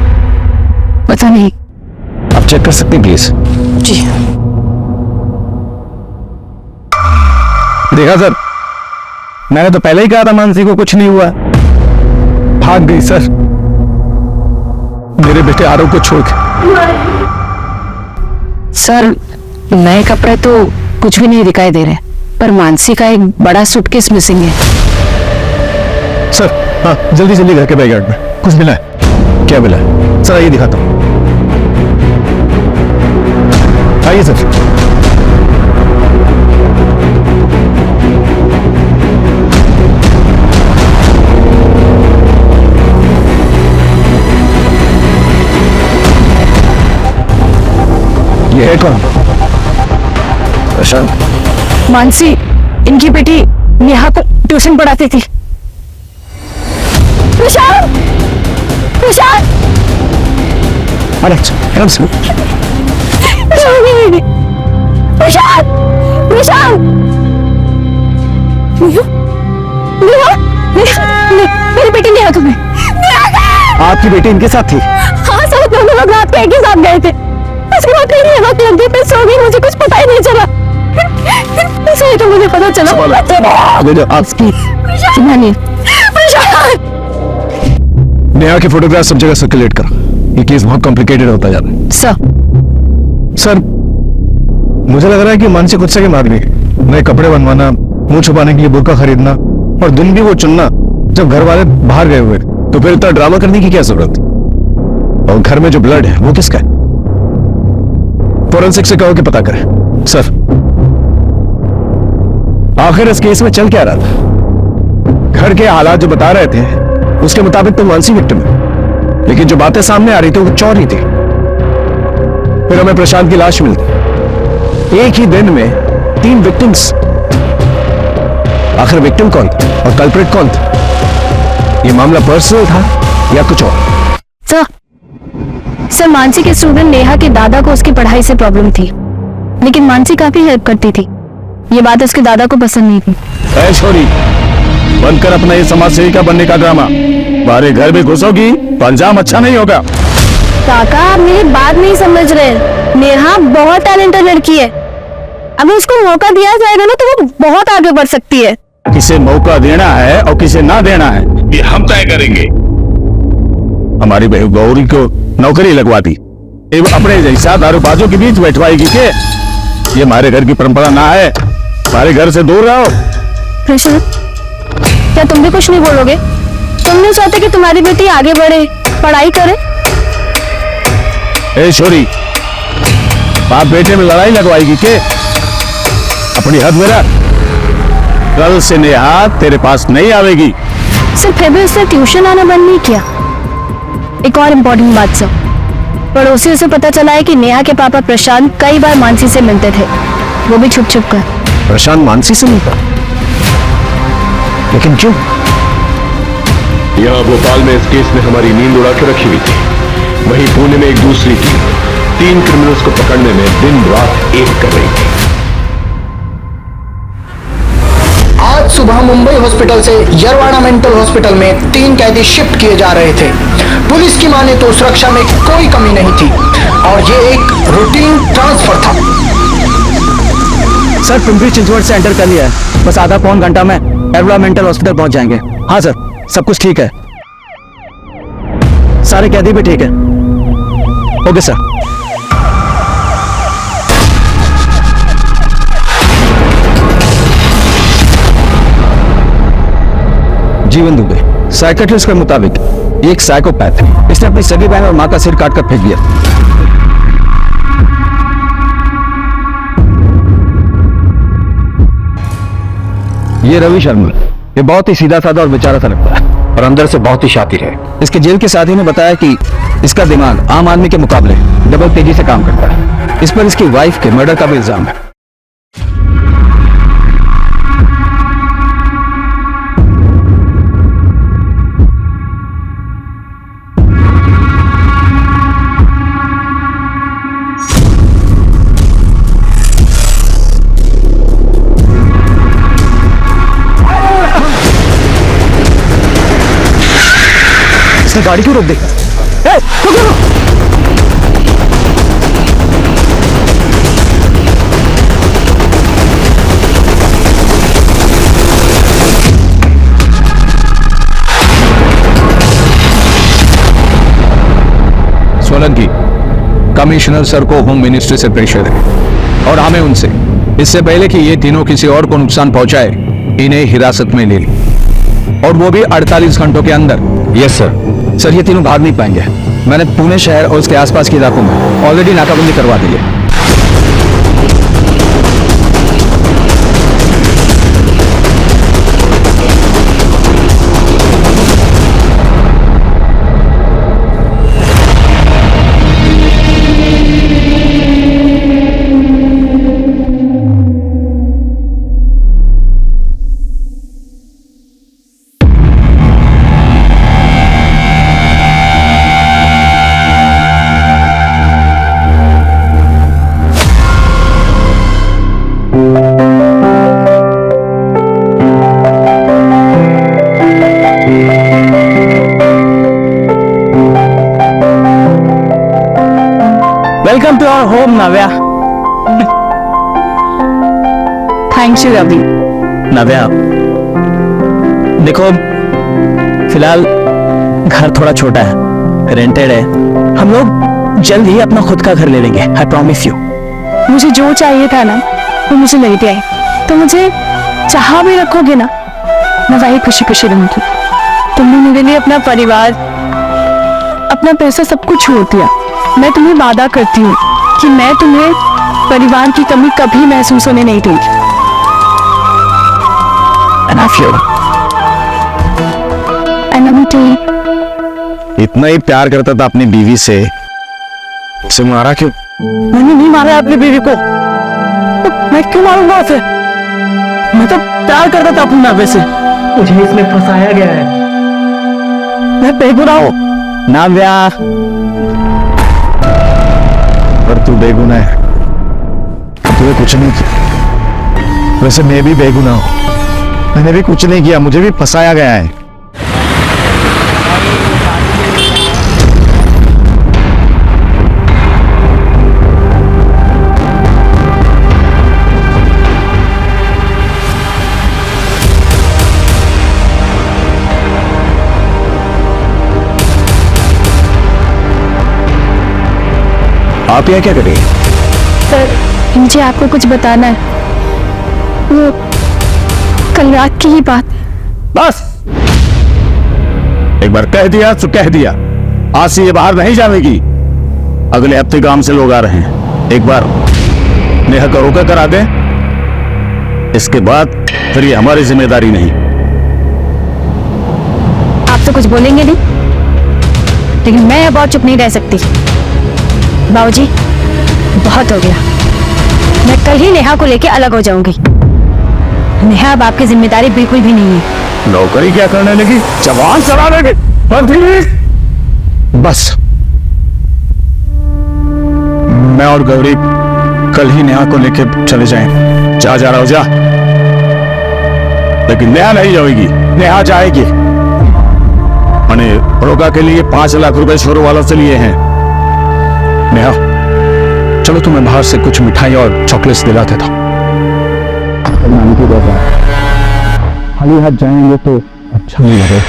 पता नहीं। आप चेक कर सकते हैं प्लीज? जी। देखा सर, मैंने तो पहले ही कहा था मानसी को कुछ नहीं हुआ। भाग गई सर, मेरे बेटे आरव को छोड़ के। सर नए कपड़े तो कुछ भी नहीं दिखाई दे रहे, पर मानसी का एक बड़ा सूटकेस मिसिंग है। सर हाँ, जल्दी जल्दी घर के बैकयार्ड में कुछ मिला है? क्या मिला है सर? आइए दिखाता हूँ। आइए सर। ये है कौन? प्रशांत। मानसी इनकी बेटी नेहा को ट्यूशन पढ़ाती थी। प्रशांत, प्रशांत, प्रशांत, प्रशांत, प्रशांत। मेरी बेटी नेहा तुम्हें? आपकी बेटी इनके साथ थी? हाँ सर, दोनों लोग रात को एक ही साथ गए थे। उसके बाद मेरी आंख लग गई, मैं सो गई, मुझे कुछ पता ही नहीं चला। सही तो मुझे पता चला। नेहा के फोटोग्राफ सब जगह सर्कुलेट कर। ये केस बहुत कॉम्प्लिकेटेड होता जा रहा है। सर मुझे लग रहा है कि मानसी खुद से मार गई। नए कपड़े बनवाना, मुंह छुपाने के लिए बुर्का खरीदना और दिन भी वो चुनना जब घर वाले बाहर गए हुए, तो फिर इतना ड्रामा करने की क्या जरूरत? और घर में जो ब्लड है वो किसका है? फोरेंसिक से कहो कि पता करें। सर आखिर इस केस में चल क्या रहा था? घर के हालात जो बता रहे थे उसके मुताबिक तो मानसी विक्टिम है, लेकिन जो बातें सामने आ रही थी वो चोर ही थी। फिर हमें प्रशांत की लाश मिलती। एक ही दिन में 3 विक्टिम्स। आखिर विक्टिम कौन था और कल्प्रिट कौन था? ये मामला पर्सनल था या कुछ और? सर मानसी के स्टूडेंट नेहा के दादा को उसकी पढ़ाई से प्रॉब्लम थी, लेकिन मानसी काफी हेल्प करती थी। ये बात उसके दादा को पसंद नहीं थी। ऐ छोरी, बंद कर अपना ये समाज सेविका बनने का ड्रामा। हमारे घर में घुसोगी तो अंजाम अच्छा नहीं होगा। काका आप मेरी बात नहीं समझ रहे। नेहा बहुत टैलेंटेड लड़की है, अगर उसको मौका दिया जाएगा ना तो वो बहुत आगे बढ़ सकती है। किसे मौका देना है और किसे ना देना है ये हम तय करेंगे। हमारी बहू गौरी को नौकरी लगवाती, अपने जैसा दारूबाजों के बीच बैठवाएगी के? ये हमारे घर की परंपरा ना है। हमारे घर से दूर रहो। प्रशांत, क्या तुम भी कुछ नहीं बोलोगे? तुम नहीं चाहते कि तुम्हारी बेटी आगे बढ़े, पढ़ाई करे? ए छोरी, बाप बेटे में लड़ाई लगवाएगी के? अपनी हद में रख। कल से नेहा तेरे पास नहीं आवेगी। सर फिर भी उसने ट्यूशन आना बंद नहीं किया। एक और इम्पोर्टेंट बात सर, पड़ोसियों से पता चला है कि नेहा के पापा प्रशांत कई बार मानसी से मिलते थे, वो भी छुप छुप कर। प्रशांत मानसी से मिलता, लेकिन क्यों? यहाँ भोपाल में इस केस में हमारी नींद उड़ा के रखी हुई थी, वहीं पुणे में एक दूसरी टीम 3 क्रिमिनल्स को पकड़ने में दिन रात एक कर रही थी। आज सुबह मुंबई हॉस्पिटल से यरवाड़ा मेंटल हॉस्पिटल में 3 कैदी शिफ्ट किए जा रहे थे। पुलिस की माने तो सुरक्षा में कोई कमी नहीं थी और ये एक रूटीन ट्रांसफर था। सर पिंपरी चिंचवड से एंटर कर लिया है, बस आधा पौन घंटा में यरवाड़ा मेंटल हॉस्पिटल पहुंच जाएंगे। हाँ सर, सब कुछ ठीक है, सारे कैदी भी ठीक है। Okay sir. जीवन दुबे साइकेट्रिस्ट के मुताबिक ये एक साइकोपैथ है। इसने अपनी सगी बहन और मां का सिर काटकर फेंक दिया। ये रवि शर्मा, ये बहुत ही सीधा साधा और बेचारा सा लगता है और अंदर से बहुत ही शातिर है। इसके जेल के साथी ने बताया कि इसका दिमाग आम आदमी के मुकाबले डबल तेजी से काम करता है। इस पर इसकी वाइफ के मर्डर का भी इल्जाम है। इसने गाड़ी क्यों रोक दी? सोलंकी, कमिश्नर सर को होम मिनिस्ट्री से प्रेशर है और हमें उनसे इससे पहले कि ये तीनों किसी और को नुकसान पहुंचाए इन्हें हिरासत में ले ली, और वो भी 48 घंटों के अंदर। Yes sir. सर ये तीनों भाग नहीं पाएंगे। मैंने पुणे शहर और उसके आसपास के इलाकों में ऑलरेडी नाकाबंदी करवा दी है। Welcome to our home Navya. Thanks you Ravi. Navya देखो, फिलहाल घर थोड़ा छोटा है, रेंटेड है। हम लोग जल्द ही अपना खुद का घर ले लेंगे, आई प्रॉमिस यू। मुझे जो चाहिए था ना वो मुझे मिल गया है, तो मुझे चाह भी रखोगे ना, मैं वही खुशी खुशी रहूंगी। तुमने मेरे लिए अपना परिवार, अपना पैसा सब कुछ छोड़ दिया। मैं तुम्हें वादा करती हूँ कि मैं तुम्हें परिवार की कमी कभी महसूस होने नहीं दूंगी। इतना ही प्यार करता था अपनी बीवी से, उसे मारा क्यों? मैंने नहीं मारा अपनी बीवी को, तो मैं क्यों मारूंगा उसे? मैं तो प्यार करता था अपनी नव्या से। मुझे इसमें फंसाया गया है। मैं बेगुनाह हूँ नव्या। पर तू बेगुनाह है, तूने कुछ नहीं किया। वैसे मैं भी बेगुनाह हूं, मैंने भी कुछ नहीं किया, मुझे भी फंसाया गया है। आप यहाँ क्या करें? सर मुझे आपको कुछ बताना है, वो कल रात की ही बात। बस एक बार कह दिया तो कह दिया, आज से ये बाहर नहीं जाएगी। अगले हफ्ते गांव से लोग आ रहे हैं, एक बार नेहा का रोका करा दें, इसके बाद फिर ये हमारी जिम्मेदारी नहीं। कुछ बोलेंगे नहीं, लेकिन मैं अब और चुप नहीं रह सकती। बाबूजी, बहुत हो गया। मैं कल ही नेहा को लेके अलग हो जाऊंगी। नेहा अब आपकी जिम्मेदारी बिल्कुल भी नहीं है। नौकरी क्या करने लगी, जवान चला लगी। बस मैं और गौरी कल ही नेहा को लेके चले जाएं। जा रहा हो जा, लेकिन नेहा नहीं जाएगी। नेहा जाएगी। मैंने रोका के लिए 5 लाख रुपए शोरूम वालों से लिए हैं। नेहा चलो तुम्हें बाहर से कुछ मिठाई और चॉकलेट्स दिलाते था। खाली हाथ जाएंगे तो अच्छा नहीं लगेगा।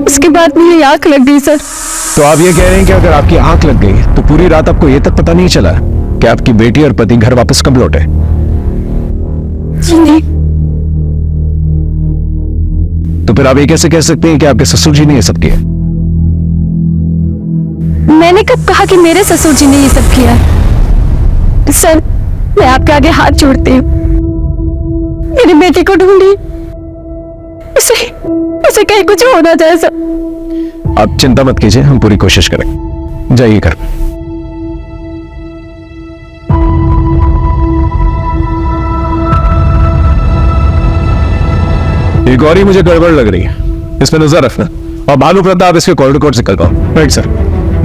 उसके बाद मुझे आंख लग गई सर। तो आप ये कह रहे हैं कि अगर आपकी आंख लग गई तो पूरी रात आपको ये तक पता नहीं चला कि आपकी बेटी और पति घर वापस कब लौटे? जी नहीं। तो फिर आप ये कैसे कह सकते हैं कि आपके ससुर जी ने ये सब किया? मैंने कब कहा कि मेरे ससुर जी ने ये सब किया? सर, मैं आपके आगे हाथ जोड़ती हूँ। मेरी बेटी को ढूंढी, उसे कहीं कुछ हो ना जाए सर। आप चिंता मत कीजिए, हम पूरी कोशिश करेंगे। जाइए घर। ये गौरी मुझे गड़बड़ लग रही है, इसमें नजर रखना। और भानु प्रताप इसके कॉरिडोर कोड से निकलवाओ। Right sir.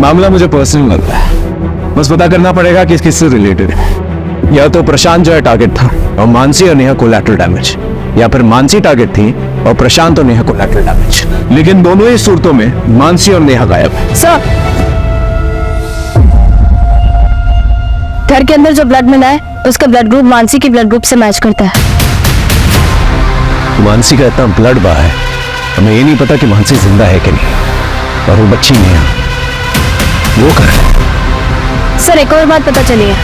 मामला मुझे पर्सनल लग रहा है, बस पता करना पड़ेगा कि किससे रिलेटेड है। या तो प्रशांत जो है टारगेट था और मानसी और नेहा कोलैटरल डैमेज, या फिर मानसी टारगेट थी और प्रशांत और नेहा कोलैटरल डैमेज। लेकिन दोनों ही सूरतों में मानसी और नेहा गायब है। सर, घर के अंदर जो ब्लड मिला है उसका ब्लड ग्रुप मानसी के ब्लड ग्रुप से मैच करता है। मानसी का इतना ब्लड बहा है, हमें ये नहीं पता कि मानसी जिंदा है कि नहीं। और वो बच्ची नेहा, वो कर सर, एक और बात पता चली है।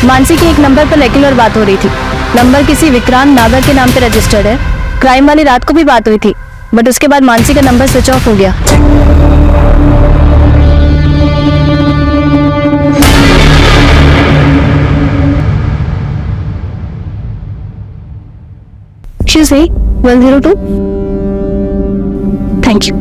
मानसी के एक नंबर पर रेगुलर बात हो रही थी। नंबर किसी विक्रांत नागर के नाम पे रजिस्टर्ड है। क्राइम वाली रात को भी बात हुई थी, बट उसके बाद मानसी का नंबर स्विच ऑफ हो गया। Excuse me, 102? Thank you.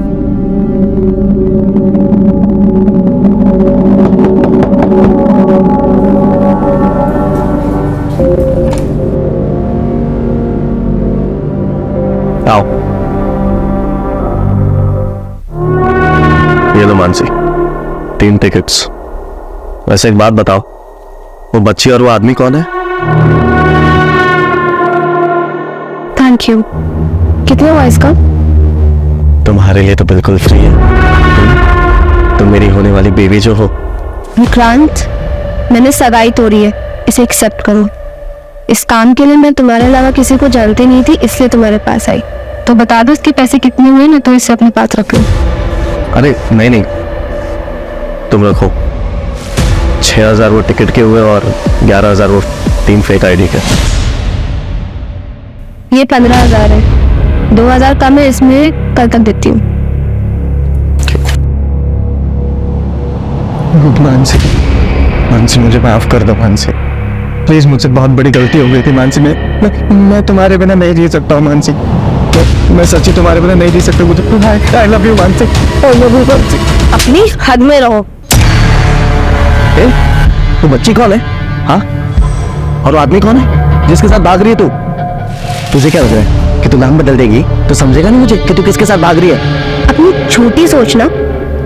आओ। ये लो मानसी, 3 टिकट्स। वैसे एक बात बताओ, वो बच्ची और वो आदमी कौन है? Thank you. कितना हुआ इसका? तुम्हारे लिए तो बिल्कुल फ्री है। तुम मेरी होने वाली बेबी जो हो। विक्रांत, मैंने सगाई तोड़ी है, इसे एक्सेप्ट करो। इस काम के लिए मैं तुम्हारे अलावा किसी को जानती नहीं थी, इसलिए तुम्हारे पास आई। तो बता दो इसके पैसे कितने हुए ना, तो इसे अपने पास रख लो। अरे नहीं, तुम रखो। 6,000 वो टिकट के हुए और 11,000 वो 3 फेक आईडी के। ये 15,000 है, 2,000 कम है, इसमें कल तक देती हूँ। मानसी मुझे माफ कर दो मानसी, प्लीज। मुझसे बहुत बड़ी गलती हो गई थी मानसी। मैं तुम्हारे बिना नहीं जी सकता हूँ मानसी। मैं सच्ची तुम्हारे बिना नहीं जी सकता। मुझे I love you Mansi. I love you Mansi. अपनी हद में रहो। तू बच्ची कौन है? हाँ, और वो आदमी कौन है जिसके साथ भाग रही है तू? तुझे क्या लग रहा है कि तू नाम बदल देगी तो समझेगा नहीं मुझे कि तू किसके साथ भाग रही है? अपनी छोटी सोच ना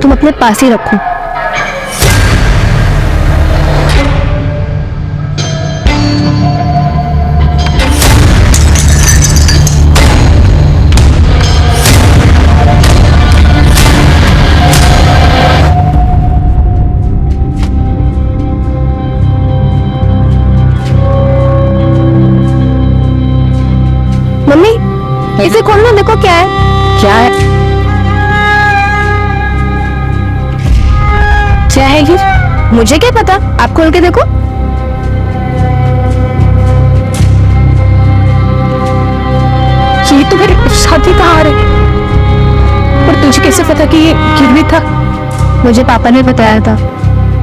तुम अपने पास ही रखो। इसे खोलना, देखो क्या है। क्या है? क्या है ये? मुझे क्या पता, आप खोल के देखो। ये तो मेरे शादी का हार है। और तुझे कैसे पता कि ये गिरवी था? मुझे पापा ने बताया था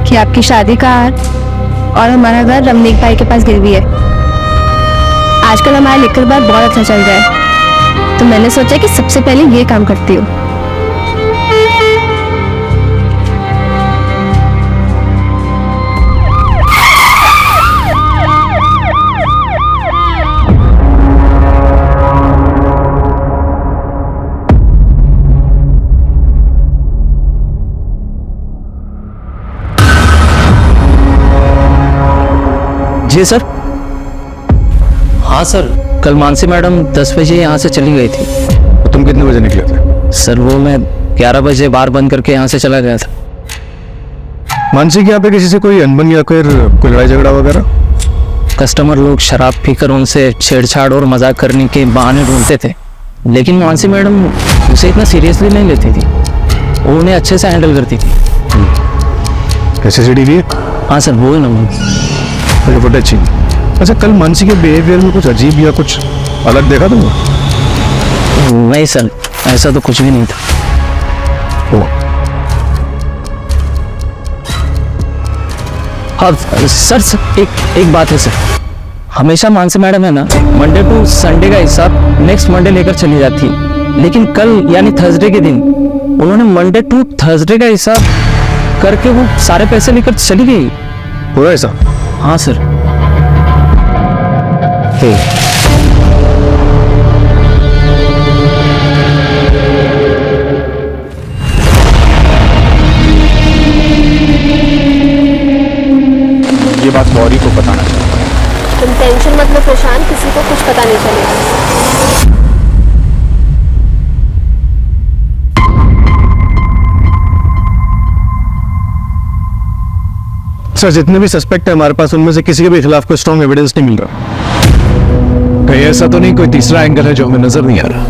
कि आपकी शादी का हार और हमारा घर रमनीक भाई के पास गिरवी है। आजकल हमारा लिखकर बार बहुत अच्छा चल रहा है, तो मैंने सोचा कि सबसे पहले ये काम करती हूँ। जी सर। हाँ सर, कल मानसी मैडम 10 बजे यहाँ से चली गई थी। तो तुम कितने बजे निकले थे? सर वो मैं 11 बजे बार बंद करके यहाँ से चला गया था। मानसी के यहाँ पे किसी से कोई अनबन या फिर कोई लड़ाई झगड़ा वगैरह? कस्टमर लोग शराब पीकर उनसे छेड़छाड़ और मजाक करने के बहाने ढूंढते थे, लेकिन मानसी मैडम उसे इतना सीरियसली नहीं लेती थी, वो उन्हें अच्छे से हैंडल करती थी। CCTV? हाँ सर, वो है ना। मुझे फुटेज चाहिए। अच्छा, कल मानसी के बिहेवियर में कुछ अजीब या कुछ अलग देखा तुमने? नहीं सर, ऐसा तो कुछ भी नहीं था। हाँ सर, एक बात है सर, हमेशा मानसी मैडम है ना, मंडे टू संडे का हिसाब नेक्स्ट मंडे लेकर चली जाती, लेकिन कल यानी थर्सडे के दिन उन्होंने मंडे टू थर्सडे का हिसाब करके वो सारे पैसे लेकर चली गई। पूरा ऐसा? हाँ सर। ये बात गौरी को बताना चाहिए। तुम टेंशन मत लो प्रशांत, किसी को कुछ पता नहीं चलेगा। सर, जितने भी सस्पेक्ट है हमारे पास, उनमें से किसी के भी खिलाफ कोई स्ट्रॉन्ग एविडेंस नहीं मिल रहा। कहीं ऐसा तो नहीं कोई तीसरा एंगल है जो हमें नजर नहीं आ रहा?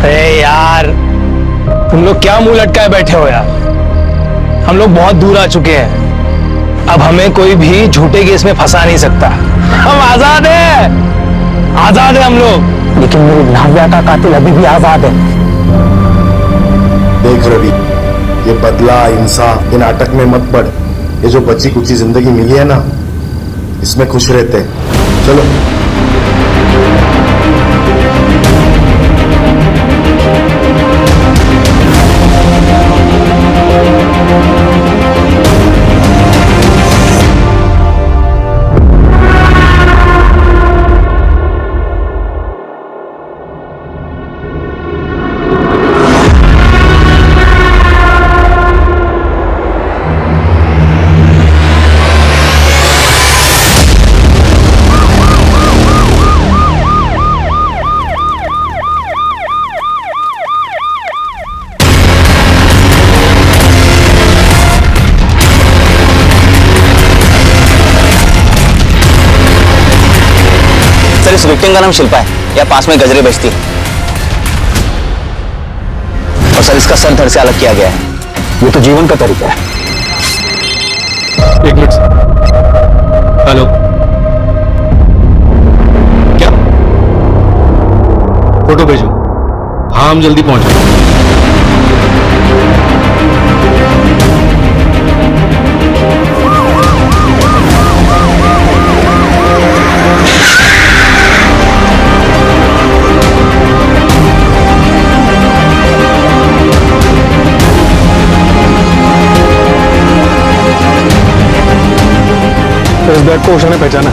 अरे यार, तुम लोग क्या मुंह लटकाए बैठे हो यार? हम लोग बहुत दूर आ चुके हैं, अब हमें कोई भी झूठे केस में फंसा नहीं सकता। हम आजाद हैं, आजाद हैं हम लोग। लेकिन मेरी नाव्या का कातिल अभी भी आजाद है। देख रवि, ये बदला इंसाफ ये नाटक में मत पड़। ये जो बची कुची जिंदगी मिली है ना, इसमें खुश रहते हैं। चलो। इस विक्टिम का नाम शिल्पा है, या पास में गजरे बजती है, और सर इसका सर धड़ से अलग किया गया है। ये तो जीवन का तरीका है। एक मिनट। हेलो, क्या फोटो भेजो? हाँ, हम जल्दी पहुंच गए। इस बैग को उषा ने पहचाना,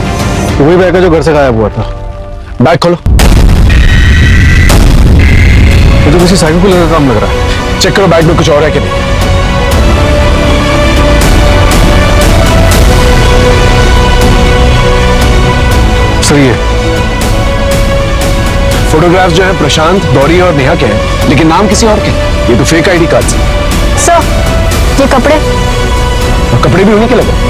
वही बैग है जो घर से गायब हुआ था। बैग खोलो। ये तो किसी साइकिल का काम लग रहा है। चेक करो बैग में कुछ और है कि नहीं। सर, ये फोटोग्राफ्स जो है प्रशांत, गौरी और नेहा के हैं, लेकिन नाम किसी और के। ये तो फेक आईडी कार्ड है। सर, ये कपड़े? और कपड़े भी उन्हीं के लगे।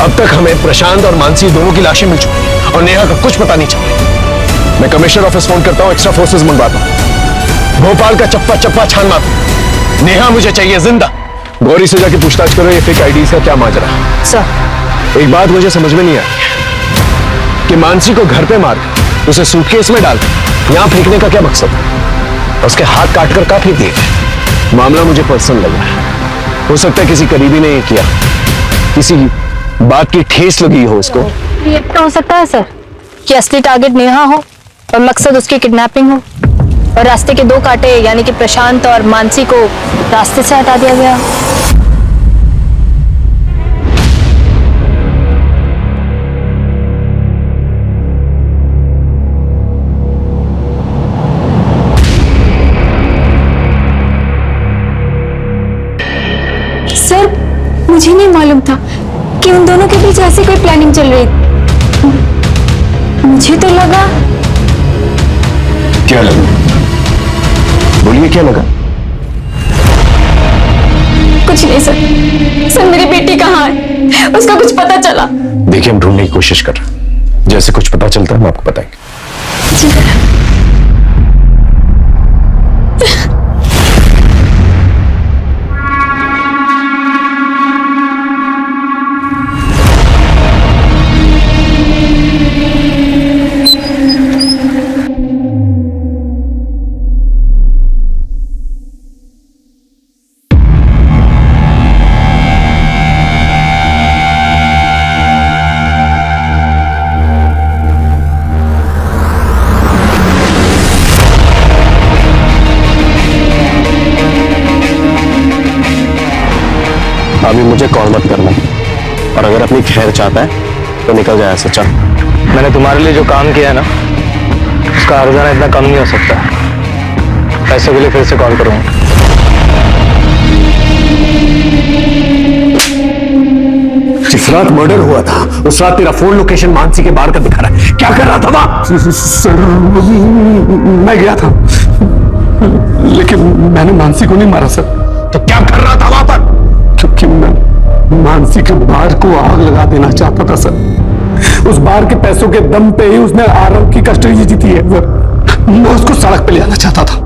अब तक हमें प्रशांत और मानसी दोनों की लाशें मिल चुकी हैं और नेहा का कुछ पता नहीं चला। मैं कमिश्नर ऑफिस फोन करता हूँ, एक्स्ट्रा फोर्सेस मंगवाता हूँ, भोपाल का चप्पा चप्पा छान मारता। नेहा मुझे चाहिए जिंदा। गौरी से जाके पूछताछ करो ये फेक आईडीज का क्या माजरा है। सर, एक बात मुझे समझ में नहीं आई कि मानसी को घर पे मार उसे सूटकेस में डाल यहां फेंकने का क्या मकसद? उसके हाथ काटकर कहाँ फेंक दिए? मामला मुझे पर्सनल लगा है। हो सकता है किसी करीबी ने ये किया, किसी बात की ठेस लगी हो उसको। ये तो हो सकता है सर कि असली टारगेट नेहा हो और मकसद उसकी किडनैपिंग हो, और रास्ते के दो कांटे यानी कि प्रशांत और मानसी को रास्ते से हटा दिया गया। सर मुझे नहीं मालूम था कि उन दोनों के बीच ऐसी कोई प्लानिंग चल रही थी। मुझे तो लगा। क्या लगा? बोलिए क्या लगा? कुछ नहीं सर। सर मेरी बेटी कहाँ है? उसका कुछ पता चला? देखिए हम ढूंढने की कोशिश कर रहे हैं, जैसे कुछ पता चलता है हम आपको बताएंगे। जी सर। अभी मुझे कॉल मत करना, और अगर अपनी खैर चाहता है तो निकल जाए ऐसे। चल, मैंने तुम्हारे लिए जो काम किया है ना, उसका अर्जाना इतना कम नहीं हो सकता। पैसों के लिए फिर से कॉल करूंगा। जिस रात मर्डर हुआ था उस रात तेरा फोन लोकेशन मानसी के बाहर का दिखा रहा है। क्या कर रहा था वहां? सर मैं गया था, लेकिन मैंने मानसी को नहीं मारा सर। तो क्या कर रहा था वहां पर? क्योंकि मैं मानसी के बार को आग लगा देना चाहता था सर। उस बार के पैसों के दम पे ही उसने आरव की कस्टडी जीती है सर। मैं उसको सड़क पे ले आना चाहता था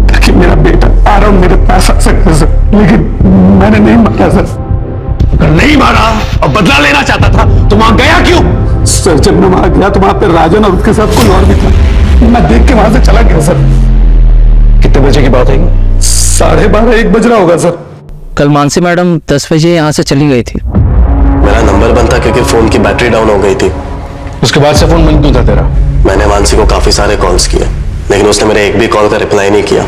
ताकि मेरा बेटा आरव मेरे पास आ सकता सर, लेकिन मैंने नहीं मारा सर। अगर नहीं मारा और बदला लेना चाहता था तो वहां गया क्यों? सर जब मैं वहां गया तो वहां पे राजन और उसके साथ कोई और भी था। मैं देख के वहां से चला गया सर। कितने बजे की बात है? 12:30-1 बज रहा होगा सर। कल मानसी मैडम 10 बजे यहाँ से चली गई थी। मेरा नंबर बंद था क्योंकि फोन की बैटरी डाउन हो गई थी। उसके बाद से फोन बंद क्यों था तेरा? मैंने मानसी को काफी सारे कॉल्स किए, लेकिन उसने मेरे एक भी कॉल का रिप्लाई नहीं किया।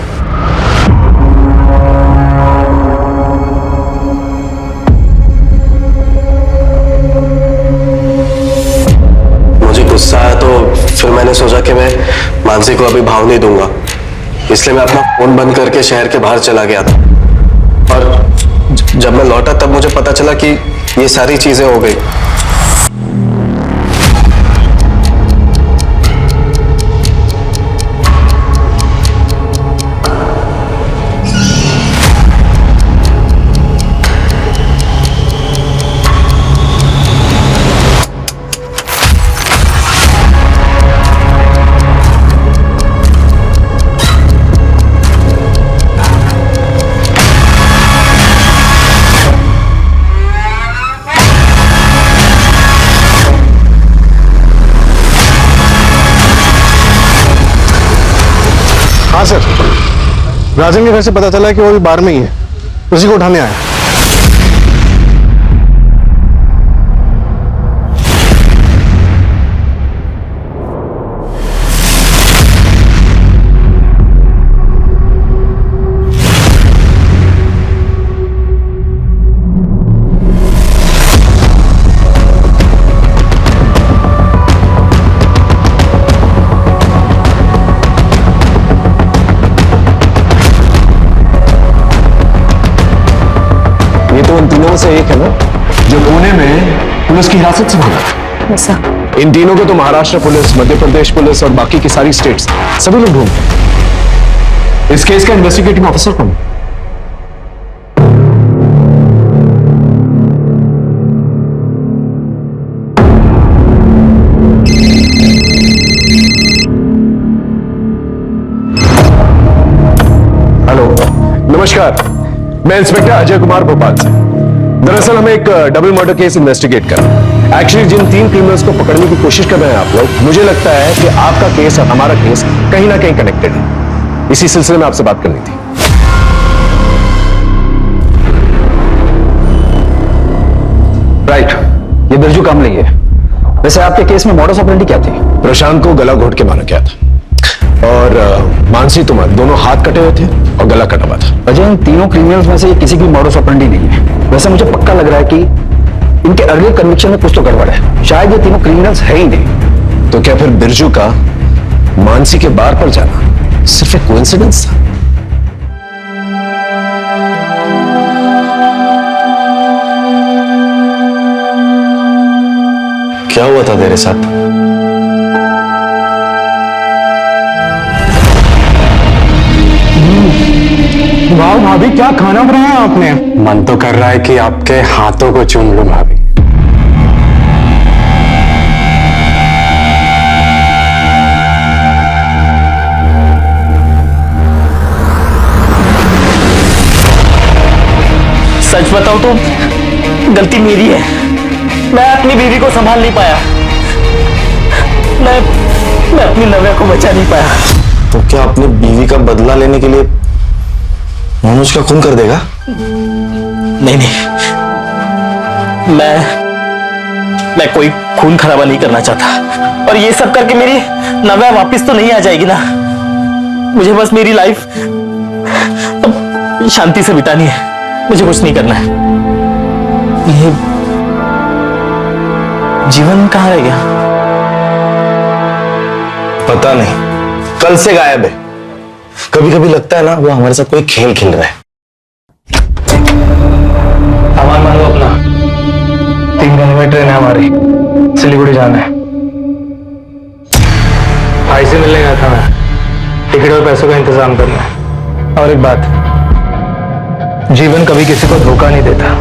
मुझे गुस्सा आया तो फिर मैंने सोचा कि मैं मानसी को अभी भाव नहीं दूंगा, इसलिए मैं अपना फोन बंद करके शहर के बाहर चला गया था। और जब मैं लौटा तब मुझे पता चला कि ये सारी चीजें हो गई। हाँ सर, राजन के घर से पता चला कि वो भी बार में ही है, उसी को उठाने आया। उन तीनों से एक है ना जो पुणे में पुलिस की हिरासत से भागा था। ऐसा? इन तीनों को तो महाराष्ट्र पुलिस, मध्य प्रदेश पुलिस और बाकी की सारी स्टेट्स सभी लोग ढूंढते हैं। इस केस का इन्वेस्टिगेटिंग ऑफिसर कौन? हेलो, नमस्कार, मैं इंस्पेक्टर अजय कुमार भोपाल से। दरअसल हम एक डबल मर्डर केस इन्वेस्टिगेट कर रहे हैं। एक्चुअली जिन 3 क्रिमिनल्स को पकड़ने की कोशिश कर रहे हैं आप लोग, मुझे लगता है कि आपका केस और हमारा केस कहीं ना कहीं कनेक्टेड है। इसी सिलसिले में आपसे बात करनी थी। राइट, ये बिरजू काम नहीं है। वैसे आपके केस में मॉडस ऑपरेंडी क्या थी? प्रशांत को गला घोट के मारा गया था और मानसी तुम्हारे दोनों हाथ कटे हुए थे और गला कटा हुआ था। अजय, इन तीनों क्रिमिनल्स में से ये किसी की मॉडस ऑपरेंडी नहीं है। वैसे मुझे पक्का लग रहा है कि इनके अर्ली कन्विक्शन में कुछ तो गड़बड़ है। शायद ये तीनों क्रिमिनल्स है ही नहीं। तो क्या फिर बिरजू का मानसी के बार पर जाना सिर्फ एक कोइंसिडेंस था? क्या हुआ था तेरे साथ? वाह भाभी, क्या खाना बनाया आपने? मन तो कर रहा है कि आपके हाथों को चूम लूं भाभी। सच बताओ तो गलती मेरी है। मैं अपनी बीवी को संभाल नहीं पाया। मैं अपनी नव्या को बचा नहीं पाया। तो क्या अपनी बीवी का बदला लेने के लिए मनोज का खून कर देगा? नहीं नहीं, मैं कोई खून खराबा नहीं करना चाहता। और ये सब करके मेरी नव्या वापस तो नहीं आ जाएगी ना। मुझे बस मेरी लाइफ अब शांति से बितानी है। मुझे कुछ नहीं करना है। ये जीवन कहाँ रह गया? पता नहीं, कल से गायब है। कभी कभी लगता है ना वो हमारे साथ कोई खेल खेल रहा है। सामान मान लो अपना। 3 घंटे में ट्रेन है हमारी, सिलीगुड़ी जाना है। भाई से मिलने गया था मैं। टिकट और पैसों का इंतजाम करना है। और एक बात, जीवन कभी किसी को धोखा नहीं देता।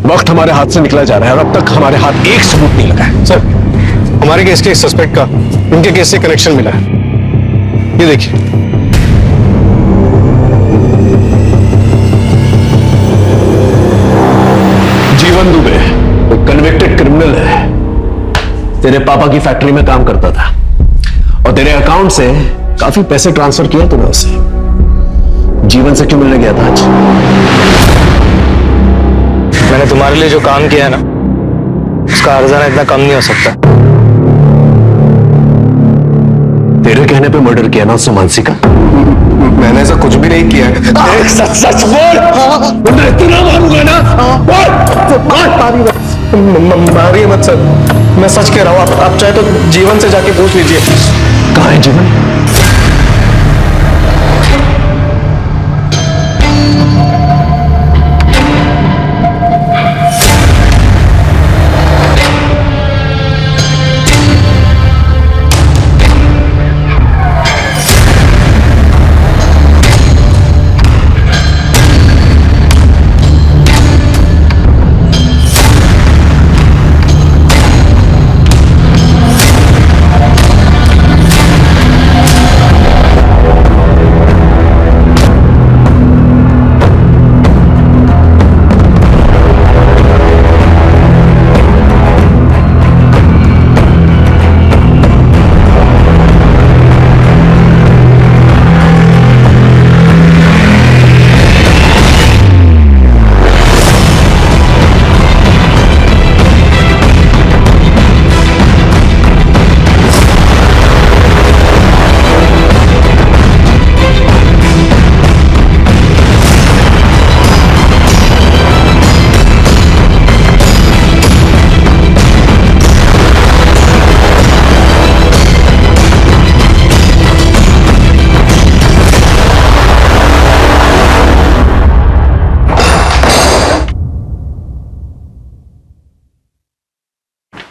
वक्त हमारे हाथ से निकला जा रहा है और अब तक हमारे हाथ एक सबूत नहीं लगा है। सर, हमारे केस के सस्पेक्ट का इनके केस से कनेक्शन मिला है। ये देखिए। जीवन दुबे वो कन्विक्टेड क्रिमिनल है। तेरे पापा की फैक्ट्री में काम करता था और तेरे अकाउंट से काफी पैसे ट्रांसफर किया तूने उसे। जीवन से क्यों मिलने गया था आज? मैंने तुम्हारे लिए जो काम किया है ना, उसका अर्जाना इतना कम नहीं हो सकता। तेरे कहने पे मर्डर किया ना उससे मानसी का? मैंने ऐसा कुछ भी नहीं किया है। सच सच बोल। मैं इतना मारूंगा ना। मारिए मत सर, मैं सच कह रहा हूँ। आप चाहे तो जीवन से जाके पूछ लीजिए। कहाँ है जीवन?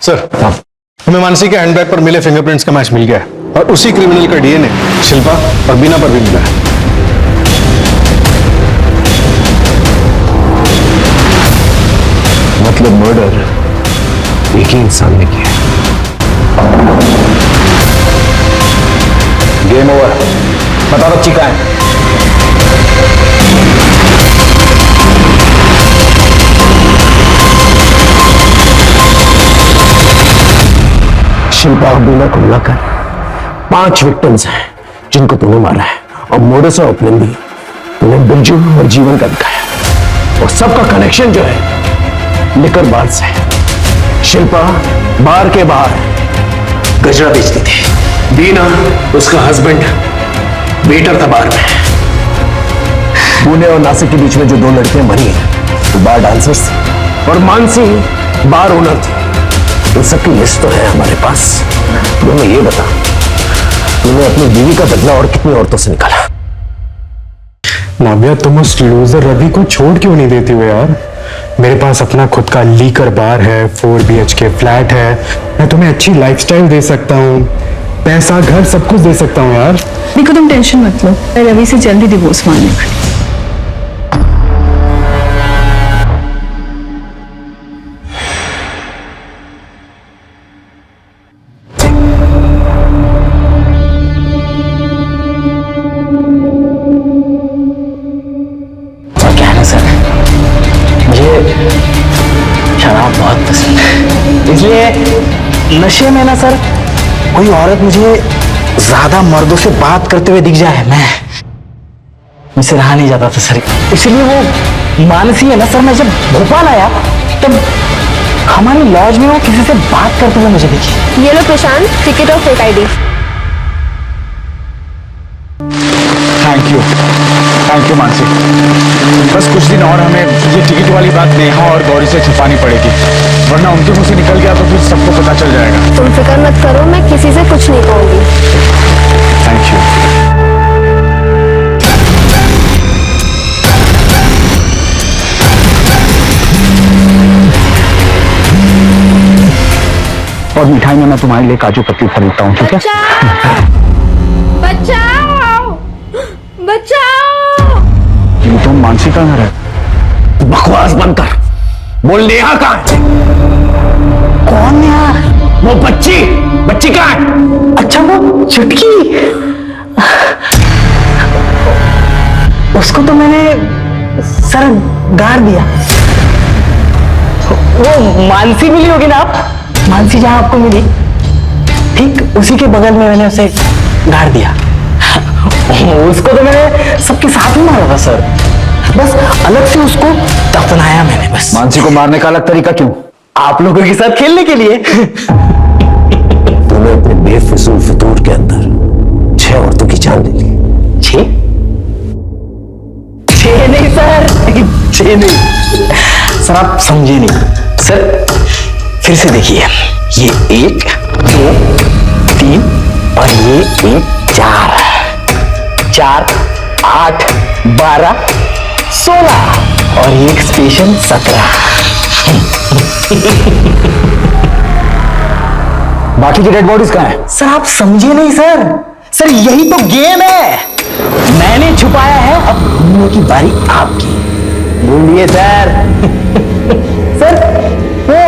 सर, हमें मानसी के हैंडबैग पर मिले फिंगरप्रिंट्स का मैच मिल गया है और उसी क्रिमिनल का डीएनए शिल्पा और बीना पर भी मिला है। मतलब मर्डर एक ही इंसान ने किया। Game over. बता बच्ची कहाँ है? शिल्पा और बीना को मिलाकर 5 विक्टिम्स हैं जिनको तूने मारा है, और मोडस ऑपरेंडी तूने बिरजू और जीवन का दिखाया, और सबका कनेक्शन जो है लिकर बार से है। शिल्पा बार के बाहर गजरा बेचती थी, बीना उसका हस्बैंड वेटर था बार में। पुणे और नासिक के बीच में जो 2 लड़कियां मरी हैं वो बार डांसर्स थी, और मानसी बार ओनर थी। इन सबकी लिस्ट तो है हमारे पास। तो मैं ये बता, तूने अपनी बीवी का बदला और कितनी औरतों से निकाला? नाव्या, तुम उस लूजर रवि को छोड़ क्यों नहीं देती हो यार? मेरे पास अपना खुद का लीकर बार है, 4 BHK फ्लैट है, मैं तुम्हें अच्छी लाइफस्टाइल दे सकता हूँ, पैसा घर सब कुछ दे सकता हूँ यार। देखो तुम टेंशन मत लो, मैं रवि से जल्दी डिवोर्स मांगने वाली। शराब बहुत पसंद है, इसलिए नशे में ना सर कोई औरत मुझे ज्यादा मर्दों से बात करते हुए दिख जाए, मुझसे रहा नहीं जाता था सर। इसलिए वो मानसी है ना सर, मैं जब भोपाल आया तब हमारी लॉज में वो किसी से बात करते हुए मुझे दिखी। ये लो प्रशांत, टिकट और photo ID। Thank you Mansi. बस कुछ दिन और हमें ये टिकट वाली बात नेहा और गौरी से छुपानी पड़ेगी, वरना उनके मुंह से निकल गया तो फिर सबको पता चल जाएगा। तुम फिक्र मत करो, मैं किसी से कुछ नहीं कहूंगी। Thank you. और मिठाई में मैं तुम्हारे लिए काजू कतली खरीदता हूँ, ठीक है? बचाओ, बचाओ। ये तो मानसी का घर है। बकवास बंद कर, बोल नेहा कहाँ है? कौन नेहा? वो बच्ची कहाँ है? अच्छा वो चुटकी, उसको तो मैंने सर गाड़ दिया। वो मानसी मिली होगी ना आप? मानसी जहां आपको मिली ठीक उसी के बगल में मैंने उसे गाड़ दिया। उसको तो मैंने सबके साथ ही मारा था सर, बस अलग से उसको दफनाया मैंने बस। मानसी को मारने का अलग तरीका क्यों? आप लोगों के साथ खेलने के लिए। तूने अपने बेफिजूल फितूर के अंदर 6 औरतों की जान ले ली। 6 नहीं सर, 6 नहीं सर, आप समझे नहीं सर। फिर से देखिए, ये 1 2 3 और ये 4 4 8 12 16 और एक स्टेशन 17। बाकी की डेड बॉडीज कहाँ है? सर आप समझे नहीं सर, सर यही तो गेम है। मैंने छुपाया है, अब ढूंढने की बारी आपकी। ढूंढिए सर। सर वो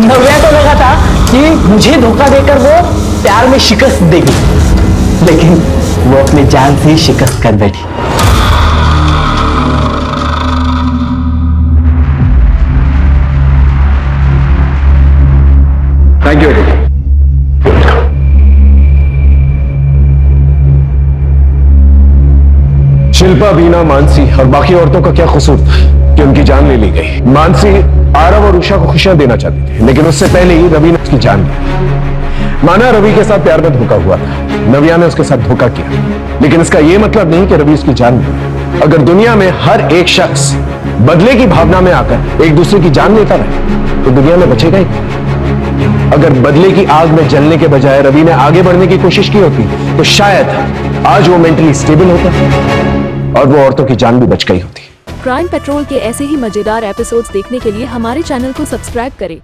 नव्या को लगा था कि मुझे धोखा देकर वो प्यार में शिकस्त देगी, लेकिन वो अपनी जान से ही शिकस्त कर बैठी। Thank you. शिल्पा, बीना, मानसी और बाकी औरतों का क्या कसूर था कि उनकी जान ले ली गई? मानसी आरव और उषा को खुशियां देना चाहती थी, लेकिन उससे पहले ही रवि ने उसकी जान ली। माना रवि के साथ प्यार में धोखा हुआ था, नव्या ने उसके साथ धोखा किया, लेकिन इसका यह मतलब नहीं कि रवि उसकी जान ली। अगर दुनिया में हर एक शख्स बदले की भावना में आकर एक दूसरे की जान लेता रहे तो दुनिया में बचेगा ही। अगर बदले की आग में जलने के बजाय रवि ने आगे बढ़ने की कोशिश की होती तो शायद आज वो मेंटली स्टेबल होता और वो औरतों की जान भी बच गई होती। क्राइम पेट्रोल के ऐसे ही मजेदार एपिसोड्स देखने के लिए हमारे चैनल को सब्सक्राइब करें